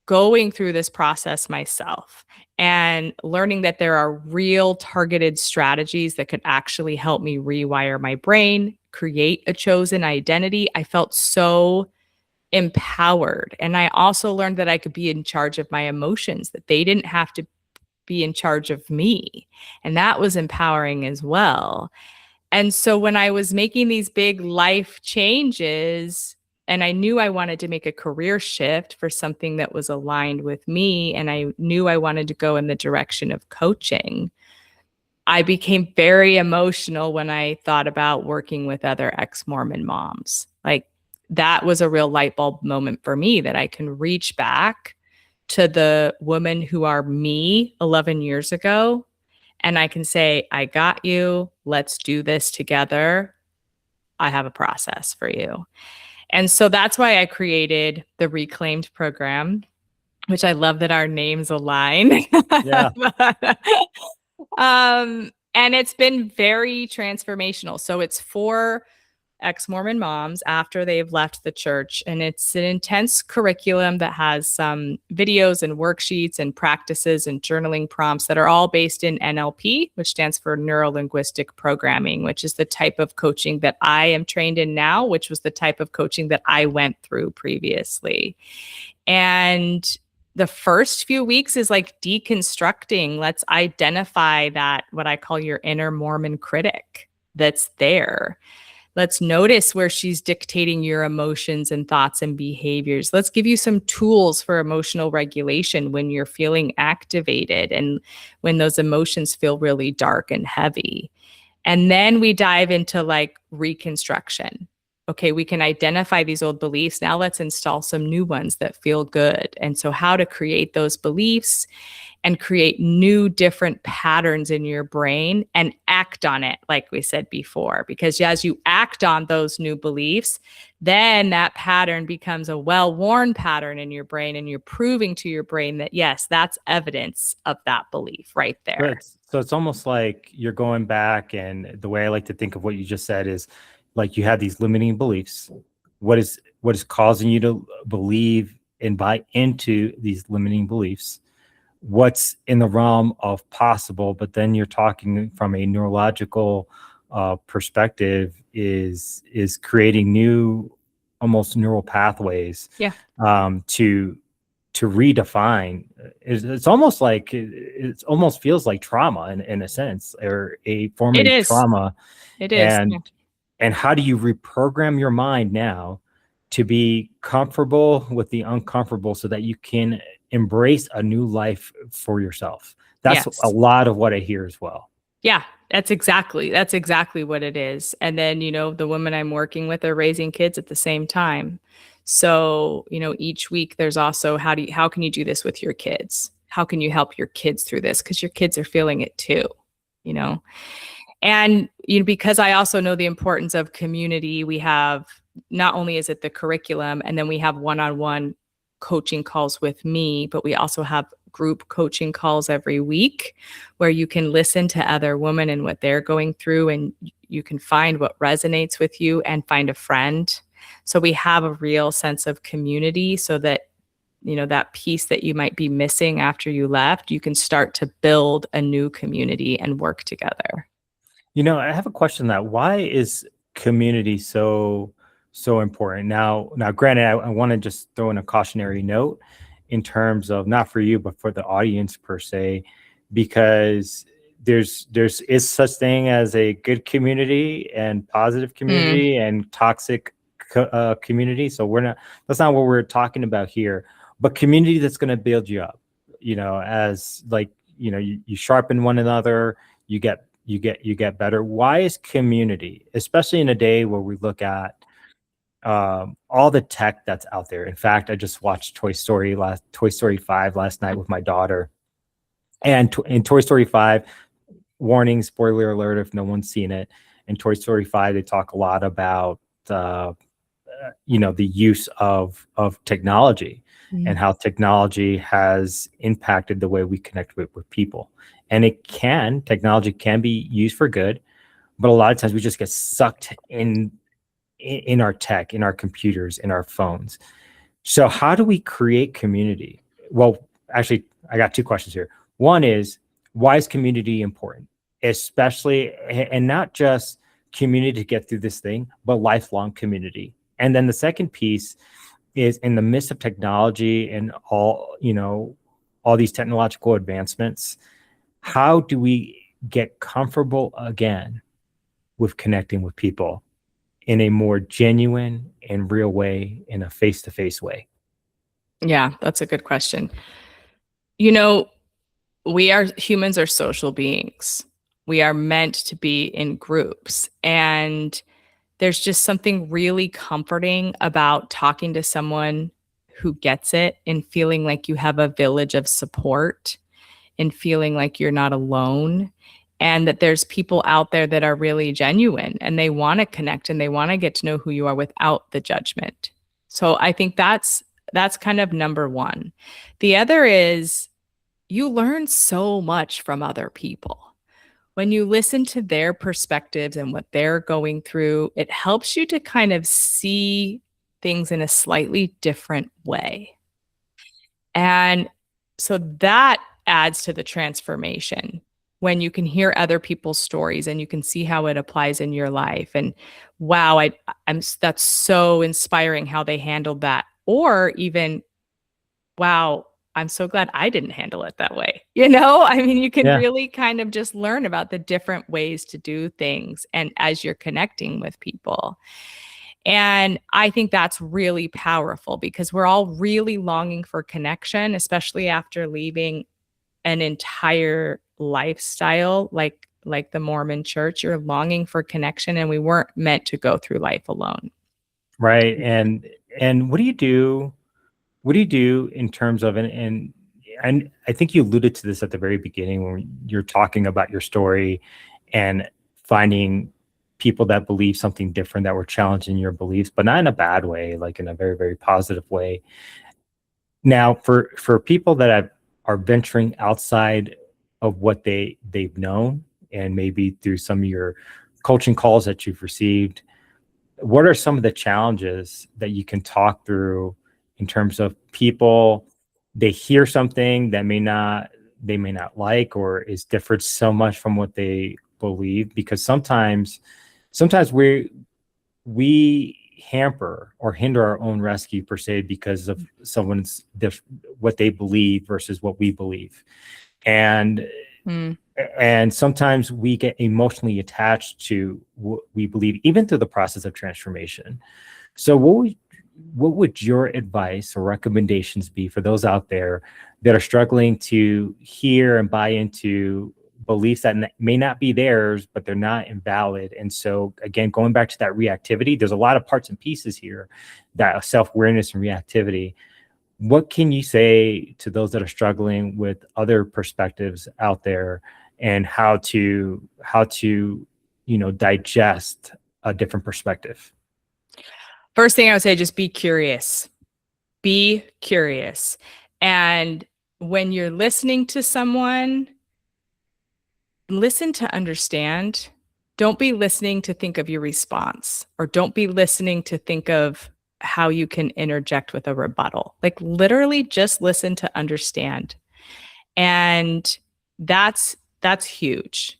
going through this process myself and learning that there are real targeted strategies that could actually help me rewire my brain, create a chosen identity, I felt so empowered. And I also learned that I could be in charge of my emotions, that they didn't have to be in charge of me. And that was empowering as well. And so when I was making these big life changes, and I knew I wanted to make a career shift for something that was aligned with me, and I knew I wanted to go in the direction of coaching, I became very emotional when I thought about working with other ex-Mormon moms. Like, that was a real light bulb moment for me, that I can reach back to the women who are me 11 years ago And I can say, I got you. Let's do this together. I have a process for you. And so that's why I created the Reclaimed program, which I love that our names align. Yeah. And it's been very transformational. So it's for ex-Mormon moms after they've left the church. And it's an intense curriculum that has some videos and worksheets and practices and journaling prompts that are all based in NLP, which stands for Neuro-Linguistic Programming, which is the type of coaching that I am trained in now, which was the type of coaching that I went through previously. And the first few weeks is like deconstructing. Let's identify that, what I call your inner Mormon critic that's there. Let's notice where she's dictating your emotions and thoughts and behaviors. Let's give you some tools for emotional regulation when you're feeling activated and when those emotions feel really dark and heavy. And then we dive into like reconstruction. Okay, we can identify these old beliefs. Now let's install some new ones that feel good. And so how to create those beliefs and create new different patterns in your brain and act on it, like we said before. Because as you act on those new beliefs, then that pattern becomes a well-worn pattern in your brain, and you're proving to your brain that, yes, that's evidence of that belief right there. So it's almost like you're going back, and the way I like to think of what you just said is like you have these limiting beliefs. What is causing you to believe and buy into these limiting beliefs? What's in the realm of possible, but then you're talking from a neurological perspective is creating new, almost neural pathways. Yeah. To redefine. It's almost like it almost feels like trauma in a sense, or a form of trauma. It is. And how do you reprogram your mind now to be comfortable with the uncomfortable so that you can embrace a new life for yourself? That's a lot of what I hear as well. Yeah, that's exactly what it is. And then, the women I'm working with are raising kids at the same time. So, each week there's also how can you do this with your kids? How can you help your kids through this? Because your kids are feeling it too, And, because I also know the importance of community, we have, not only is it the curriculum, and then we have one-on-one coaching calls with me, but we also have group coaching calls every week where you can listen to other women and what they're going through, and you can find what resonates with you and find a friend. So we have a real sense of community so that, that piece that you might be missing after you left, you can start to build a new community and work together. I have a question that why is community so important? Now, granted, I want to just throw in a cautionary note in terms of not for you, but for the audience per se, because there's such thing as a good community and positive community and toxic community. So that's not what we're talking about here, but community that's going to build you up, as like, you sharpen one another, you get better. Why is community, especially in a day where we look at all the tech that's out there? In fact, I just watched Toy Story 5 last night with my daughter, and in Toy Story 5, warning, spoiler alert if no one's seen it, in Toy Story 5 they talk a lot about the use of technology and how technology has impacted the way we connect with people. And technology can be used for good, but a lot of times we just get sucked in our tech, in our computers, in our phones. So how do we create community? Well, actually, I got two questions here. One is, why is community important? Especially, and not just community to get through this thing, but lifelong community. And then the second piece is, in the midst of technology and all these technological advancements, how do we get comfortable again with connecting with people in a more genuine and real way, in a face-to-face way? Yeah, that's a good question. Humans are social beings. We are meant to be in groups. And there's just something really comforting about talking to someone who gets it and feeling like you have a village of support in feeling like you're not alone, and that there's people out there that are really genuine and they want to connect and they want to get to know who you are without the judgment. So I think that's kind of number one. The other is you learn so much from other people. When you listen to their perspectives and what they're going through, it helps you to kind of see things in a slightly different way. And so that adds to the transformation when you can hear other people's stories and you can see how it applies in your life. And wow, I'm that's so inspiring how they handled that. Or even, wow, I'm so glad I didn't handle it that way. I mean, you can really kind of just learn about the different ways to do things and as you're connecting with people. And I think that's really powerful because we're all really longing for connection, especially after leaving an entire lifestyle like the Mormon church. You're longing for connection, and we weren't meant to go through life alone. Right. And what do you do? What do you do in terms of, and I think you alluded to this at the very beginning when you're talking about your story and finding people that believe something different, that were challenging your beliefs, but not in a bad way, like in a very, very positive way. Now, for people that are venturing outside of what they've known, and maybe through some of your coaching calls that you've received, what are some of the challenges that you can talk through in terms of people, they hear something that they may not like, or is different so much from what they believe? Because sometimes we hamper or hinder our own rescue per se because of someone's what they believe versus what we believe. And sometimes we get emotionally attached to what we believe, even through the process of transformation. So what would your advice or recommendations be for those out there that are struggling to hear and buy into beliefs that may not be theirs, but they're not invalid? And so again, going back to that reactivity, there's a lot of parts and pieces here, that self-awareness and reactivity. What can you say to those that are struggling with other perspectives out there, and how to digest a different perspective? First thing I would say, just be curious. Be curious. And when you're listening to someone, listen to understand. Don't be listening to think of your response, or don't be listening to think of how you can interject with a rebuttal. Like, literally just listen to understand. And that's huge.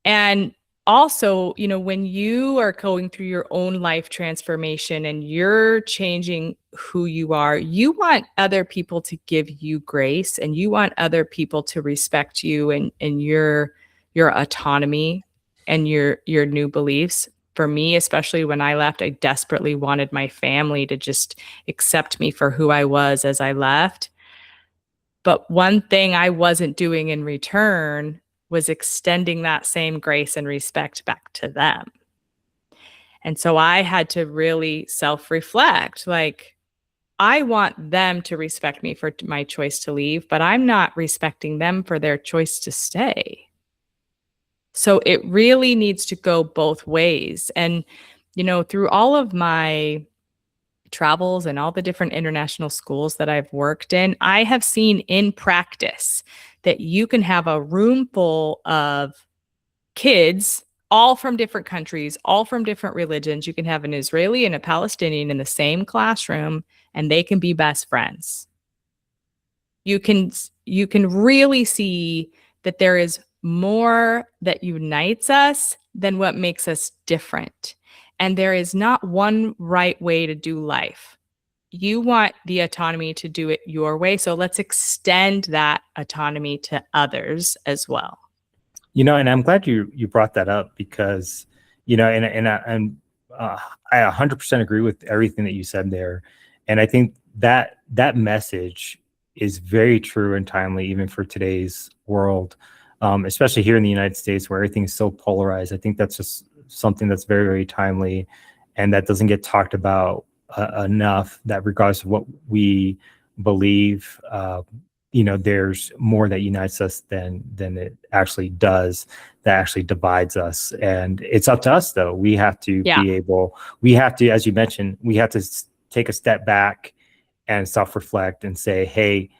And also, when you are going through your own life transformation and you're changing who you are, you want other people to give you grace, and you want other people to respect you and your autonomy and your new beliefs. For me, especially when I left, I desperately wanted my family to just accept me for who I was as I left. But one thing I wasn't doing in return was extending that same grace and respect back to them. And so I had to really self-reflect, like, I want them to respect me for my choice to leave, but I'm not respecting them for their choice to stay. So it really needs to go both ways. And, through all of my travels and all the different international schools that I've worked in, I have seen in practice that you can have a room full of kids, all from different countries, all from different religions. You can have an Israeli and a Palestinian in the same classroom, and they can be best friends. You can really see that there is more that unites us than what makes us different. And there is not one right way to do life. You want the autonomy to do it your way. So let's extend that autonomy to others as well. And I'm glad you brought that up, because, I 100% agree with everything that you said there. And I think that message is very true and timely, even for today's world, especially here in the United States, where everything is so polarized. I think that's just something that's very, very timely, and that doesn't get talked about enough, that regardless of what we believe, there's more that unites us than it actually does, that actually divides us. And it's up to us, though. We have to as you mentioned, we have to take a step back and self-reflect and say, hey,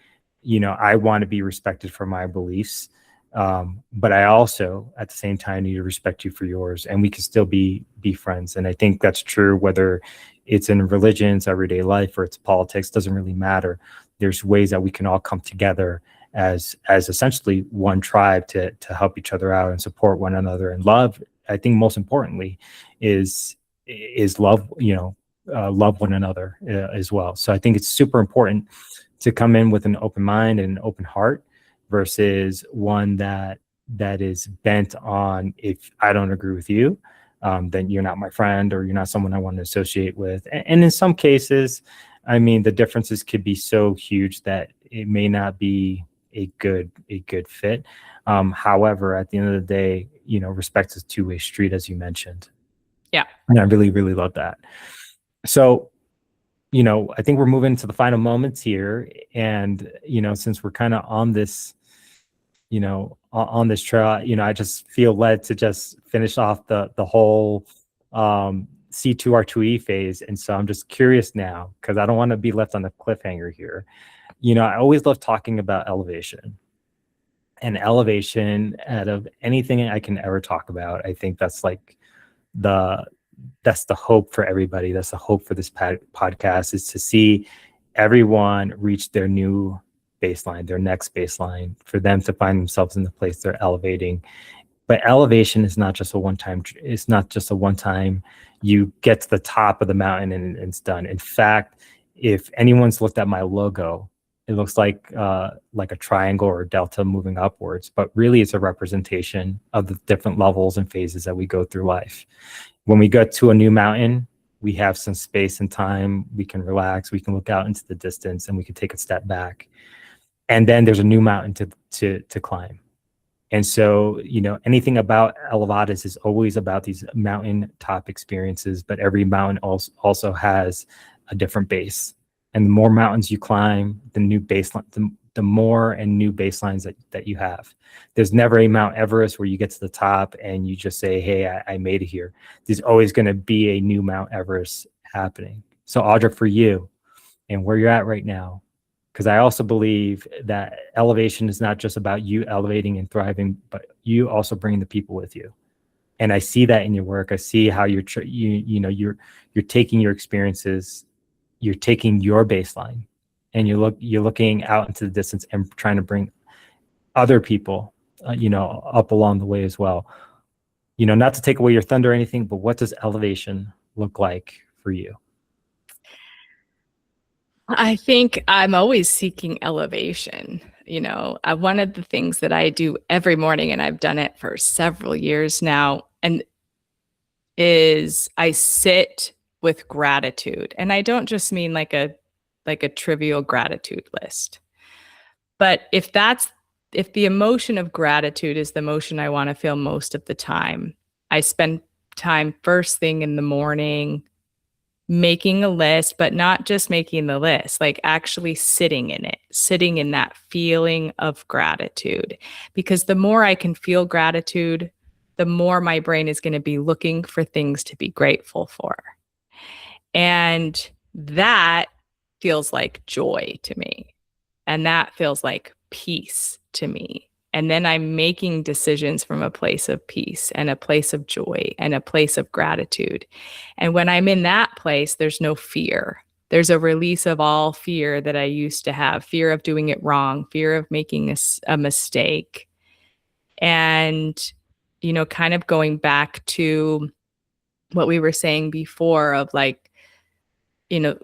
I want to be respected for my beliefs. But I also, at the same time, need to respect you for yours, and we can still be friends. And I think that's true whether it's in religions, everyday life, or it's politics. Doesn't really matter. There's ways that we can all come together as essentially one tribe to help each other out and support one another. And love, I think, most importantly, is love. Love one another as well. So I think it's super important to come in with an open mind and an open heart, versus one that is bent on, if I don't agree with you, then you're not my friend, or you're not someone I want to associate with. And in some cases, I mean, the differences could be so huge that it may not be a good fit. However, at the end of the day, respect is a two-way street, as you mentioned. Yeah. And I really, really love that. So, I think we're moving to the final moments here. And, since we're kind of on this, on this trail, I just feel led to just finish off the whole C2R2E phase. And so I'm just curious now, because I don't want to be left on a cliffhanger here. I always love talking about elevation. And elevation, out of anything I can ever talk about, I think that's like that's the hope for everybody. That's the hope for this podcast, is to see everyone reach their new baseline, their next baseline, for them to find themselves in the place they're elevating. But elevation is not just a one-time. It's not just a one-time. You get to the top of the mountain and it's done. In fact, if anyone's looked at my logo, it looks like a triangle or a delta moving upwards, but really it's a representation of the different levels and phases that we go through life. When we get to a new mountain, we have some space and time. We can relax. We can look out into the distance, and we can take a step back. And then there's a new mountain to climb. And so, anything about Elevadas is always about these mountaintop experiences, but every mountain also has a different base. And the more mountains you climb, the new baseline, the more and new baselines that you have. There's never a Mount Everest where you get to the top and you just say, hey, I made it here. There's always going to be a new Mount Everest happening. So Audra, for you and where you're at right now, because I also believe that elevation is not just about you elevating and thriving, but you also bringing the people with you. And I see that in your work. I see how you're taking your experiences, you're taking your baseline, and you're looking out into the distance and trying to bring other people, up along the way as well. Not to take away your thunder or anything, but what does elevation look like for you? I think I'm always seeking elevation. One of the things that I do every morning, and I've done it for several years now, and is I sit with gratitude. And I don't just mean like a trivial gratitude list. But if the emotion of gratitude is the emotion I want to feel most of the time, I spend time first thing in the morning making a list, but not just making the list, like actually sitting in it, sitting in that feeling of gratitude. Because the more I can feel gratitude, the more my brain is going to be looking for things to be grateful for. And that feels like joy to me. And that feels like peace to me. And then I'm making decisions from a place of peace and a place of joy and a place of gratitude. And when I'm in that place, there's no fear. There's a release of all fear that I used to have, fear of doing it wrong, fear of making a mistake. And, kind of going back to what we were saying before of like,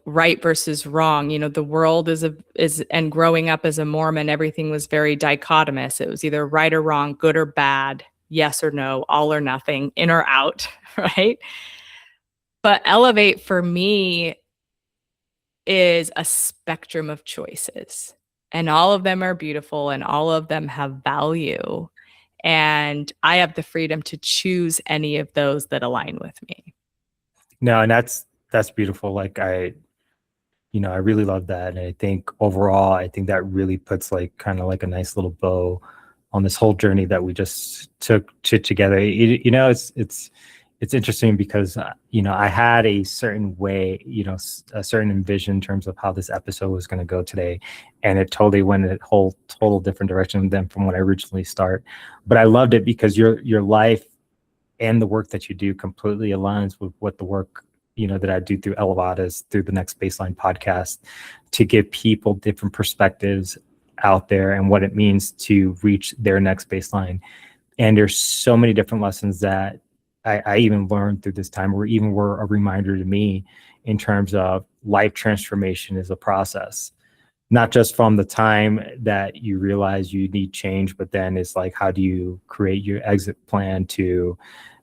right versus wrong. The world is and growing up as a Mormon, everything was very dichotomous. It was either right or wrong, good or bad, yes or no, all or nothing, in or out, right? But elevate for me is a spectrum of choices, and all of them are beautiful and all of them have value. And I have the freedom to choose any of those that align with me. No, and that's beautiful. Like I really love that. And I think overall, I think that really puts like kind of like a nice little bow on this whole journey that we just took together. It's interesting because, I had a certain way, a certain vision in terms of how this episode was going to go today. And it totally went in a whole total different direction than from what I originally start. But I loved it because your life and the work that you do completely aligns with what the work that I do through Elevatas, through the Next Baseline podcast, to give people different perspectives out there and what it means to reach their next baseline. And there's so many different lessons that I even learned through this time, or even were a reminder to me in terms of life transformation is a process, not just from the time that you realize you need change, but then it's like, how do you create your exit plan to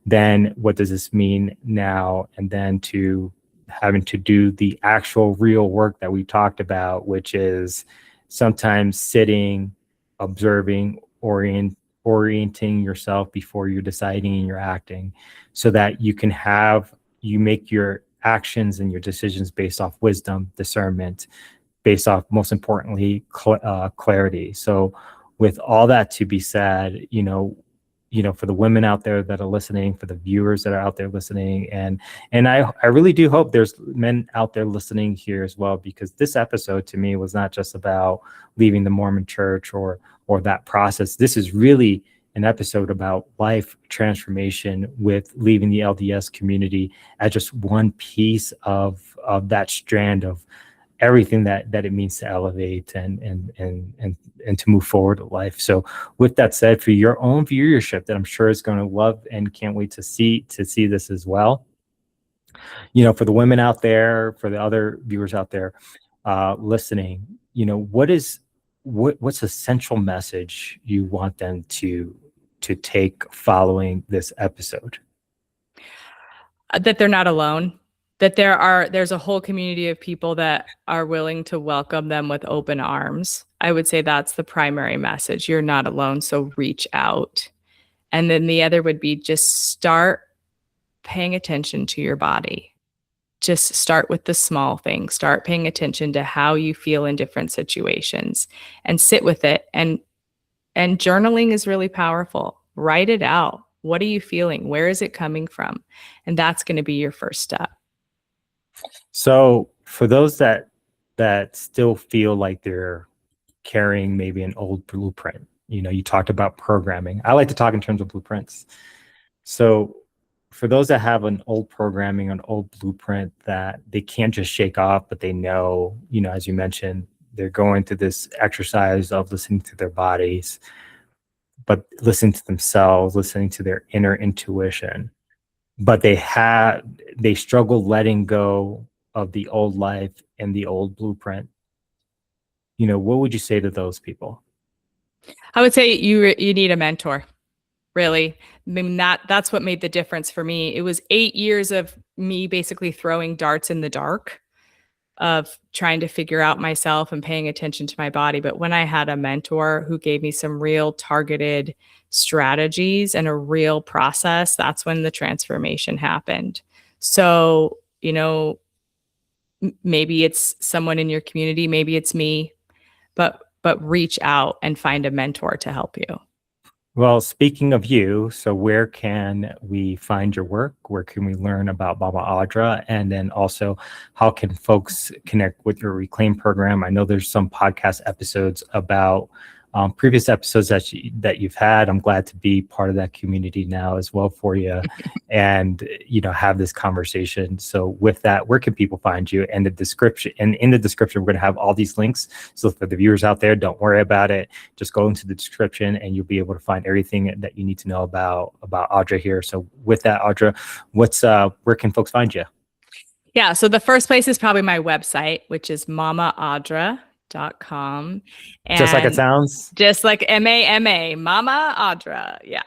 then what does this mean now? And then to having to do the actual real work that we talked about, which is sometimes sitting, observing, orienting yourself before you're deciding and you're acting, so that you make your actions and your decisions based off wisdom, discernment, based off, most importantly, clarity. So with all that to be said, for the women out there that are listening, for the viewers that are out there listening, and I really do hope there's men out there listening here as well, because this episode to me was not just about leaving the Mormon church or that process. This is really an episode about life transformation, with leaving the LDS community as just one piece of that strand of everything that it means to elevate and to move forward in life. So with that said, for your own viewership that I'm sure is going to love and can't wait to see this as well, for the women out there, for the other viewers out there listening, what's a central message you want them to take following this episode? That they're not alone, that there's a whole community of people that are willing to welcome them with open arms. I would say that's the primary message. You're not alone, so reach out. And then the other would be just start paying attention to your body. Just start with the small things. Start paying attention to how you feel in different situations and sit with it. And journaling is really powerful. Write it out. What are you feeling? Where is it coming from? And that's going to be your first step. So for those that still feel like they're carrying maybe an old blueprint, you talked about programming. I like to talk in terms of blueprints. So for those that have an old programming, an old blueprint that they can't just shake off, but they know, as you mentioned, they're going through this exercise of listening to their bodies, but listening to themselves, listening to their inner intuition, but they struggle letting go of the old life and the old blueprint. What would you say to those people? I would say you need a mentor. Really. I mean, that's what made the difference for me. It was 8 years of me basically throwing darts in the dark, of trying to figure out myself and paying attention to my body. But when I had a mentor who gave me some real targeted strategies and a real process, that's when the transformation happened. So, maybe it's someone in your community, maybe it's me, but reach out and find a mentor to help you. Well, speaking of you, so where can we find your work? Where can we learn about Mama Audra? And then also, how can folks connect with your Reclaim program? I know there's some podcast episodes about previous episodes that you've had. I'm glad to be part of that community now as well for you, and have this conversation. So with that, where can people find you? And in the description, we're going to have all these links. So for the viewers out there, don't worry about it. Just go into the description, and you'll be able to find everything that you need to know about Audra here. So with that, Audra, where can folks find you? Yeah, so the first place is probably my website, which is mamaudra.com. And just like it sounds, just like MAMA, Mama Audra. Yeah.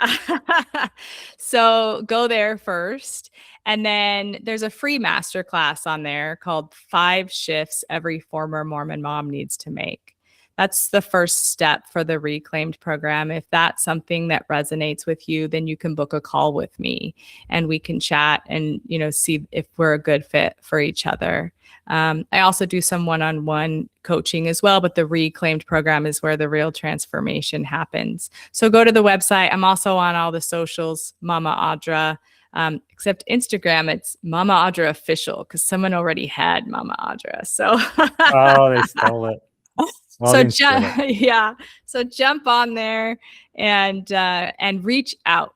So go there first. And then there's a free masterclass on there called 5 Shifts Every Former Mormon Mom Needs to Make. that's the first step for the Reclaimed program. If that's something that resonates with you, then you can book a call with me and we can chat and, see if we're a good fit for each other. I also do some one-on-one coaching as well, but the Reclaimed program is where the real transformation happens. So go to the website. I'm also on all the socials, Mama Audra. Except Instagram, it's Mama Audra Official, because someone already had Mama Audra. So Oh, they stole it. Well, so so jump on there and reach out,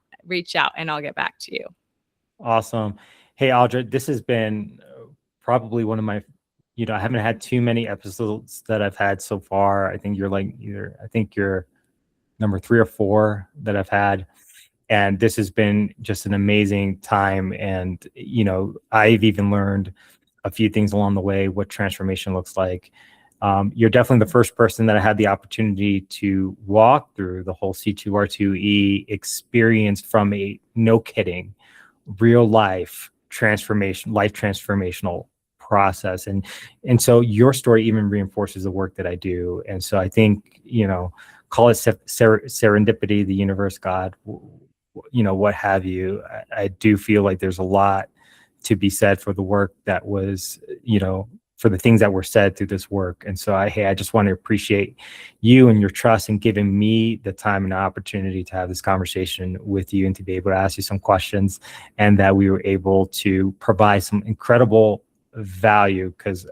and I'll get back to you. Awesome. Hey, Audra, this has been probably one of my, I haven't had too many episodes that I've had so far. I think you're number 3 or 4 that I've had. And this has been just an amazing time. And, I've even learned a few things along the way, what transformation looks like. You're definitely the first person that I had the opportunity to walk through the whole C2R2E experience from a, no kidding, real life transformational process. And so your story even reinforces the work that I do. And so I think, call it serendipity, the universe, God, what have you. I do feel like there's a lot to be said for the work that was, for the things that were said through this work. And so I just want to appreciate you and your trust in giving me the time and the opportunity to have this conversation with you and to be able to ask you some questions, and that we were able to provide some incredible value. Because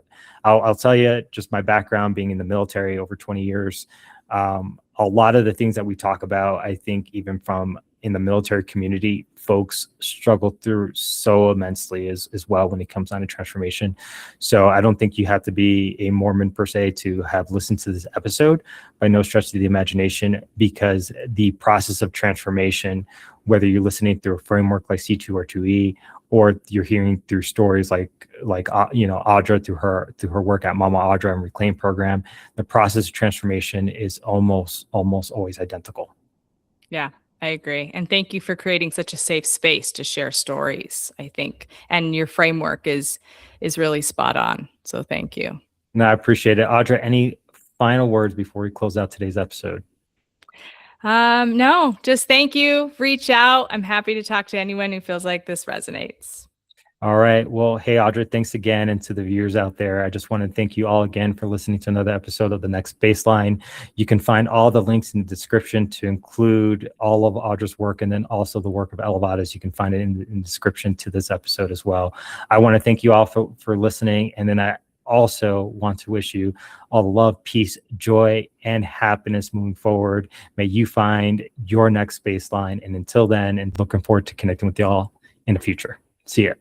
I'll tell you, just my background being in the military over 20 years, a lot of the things that we talk about, I think even from in the military community, folks struggle through so immensely as well when it comes down to transformation. So I don't think you have to be a Mormon per se to have listened to this episode, by no stretch of the imagination, because the process of transformation, whether you're listening through a framework like C2R2E, or you're hearing through stories like Audra through her work at Mama Audra and Reclaim program, the process of transformation is almost always identical. Yeah, I agree. And thank you for creating such a safe space to share stories, I think. And your framework is really spot on. So thank you. No, I appreciate it. Audra, any final words before we close out today's episode? No, just thank you. Reach out. I'm happy to talk to anyone who feels like this resonates. All right. Well, hey, Audra, thanks again. And to the viewers out there, I just want to thank you all again for listening to another episode of The Next Baseline. You can find all the links in the description, to include all of Audra's work, and then also the work of Elevadas. You can find it in the description to this episode as well. I want to thank you all for listening. And then I also want to wish you all the love, peace, joy, and happiness moving forward. May you find your next baseline. And until then, and looking forward to connecting with y'all in the future. See ya.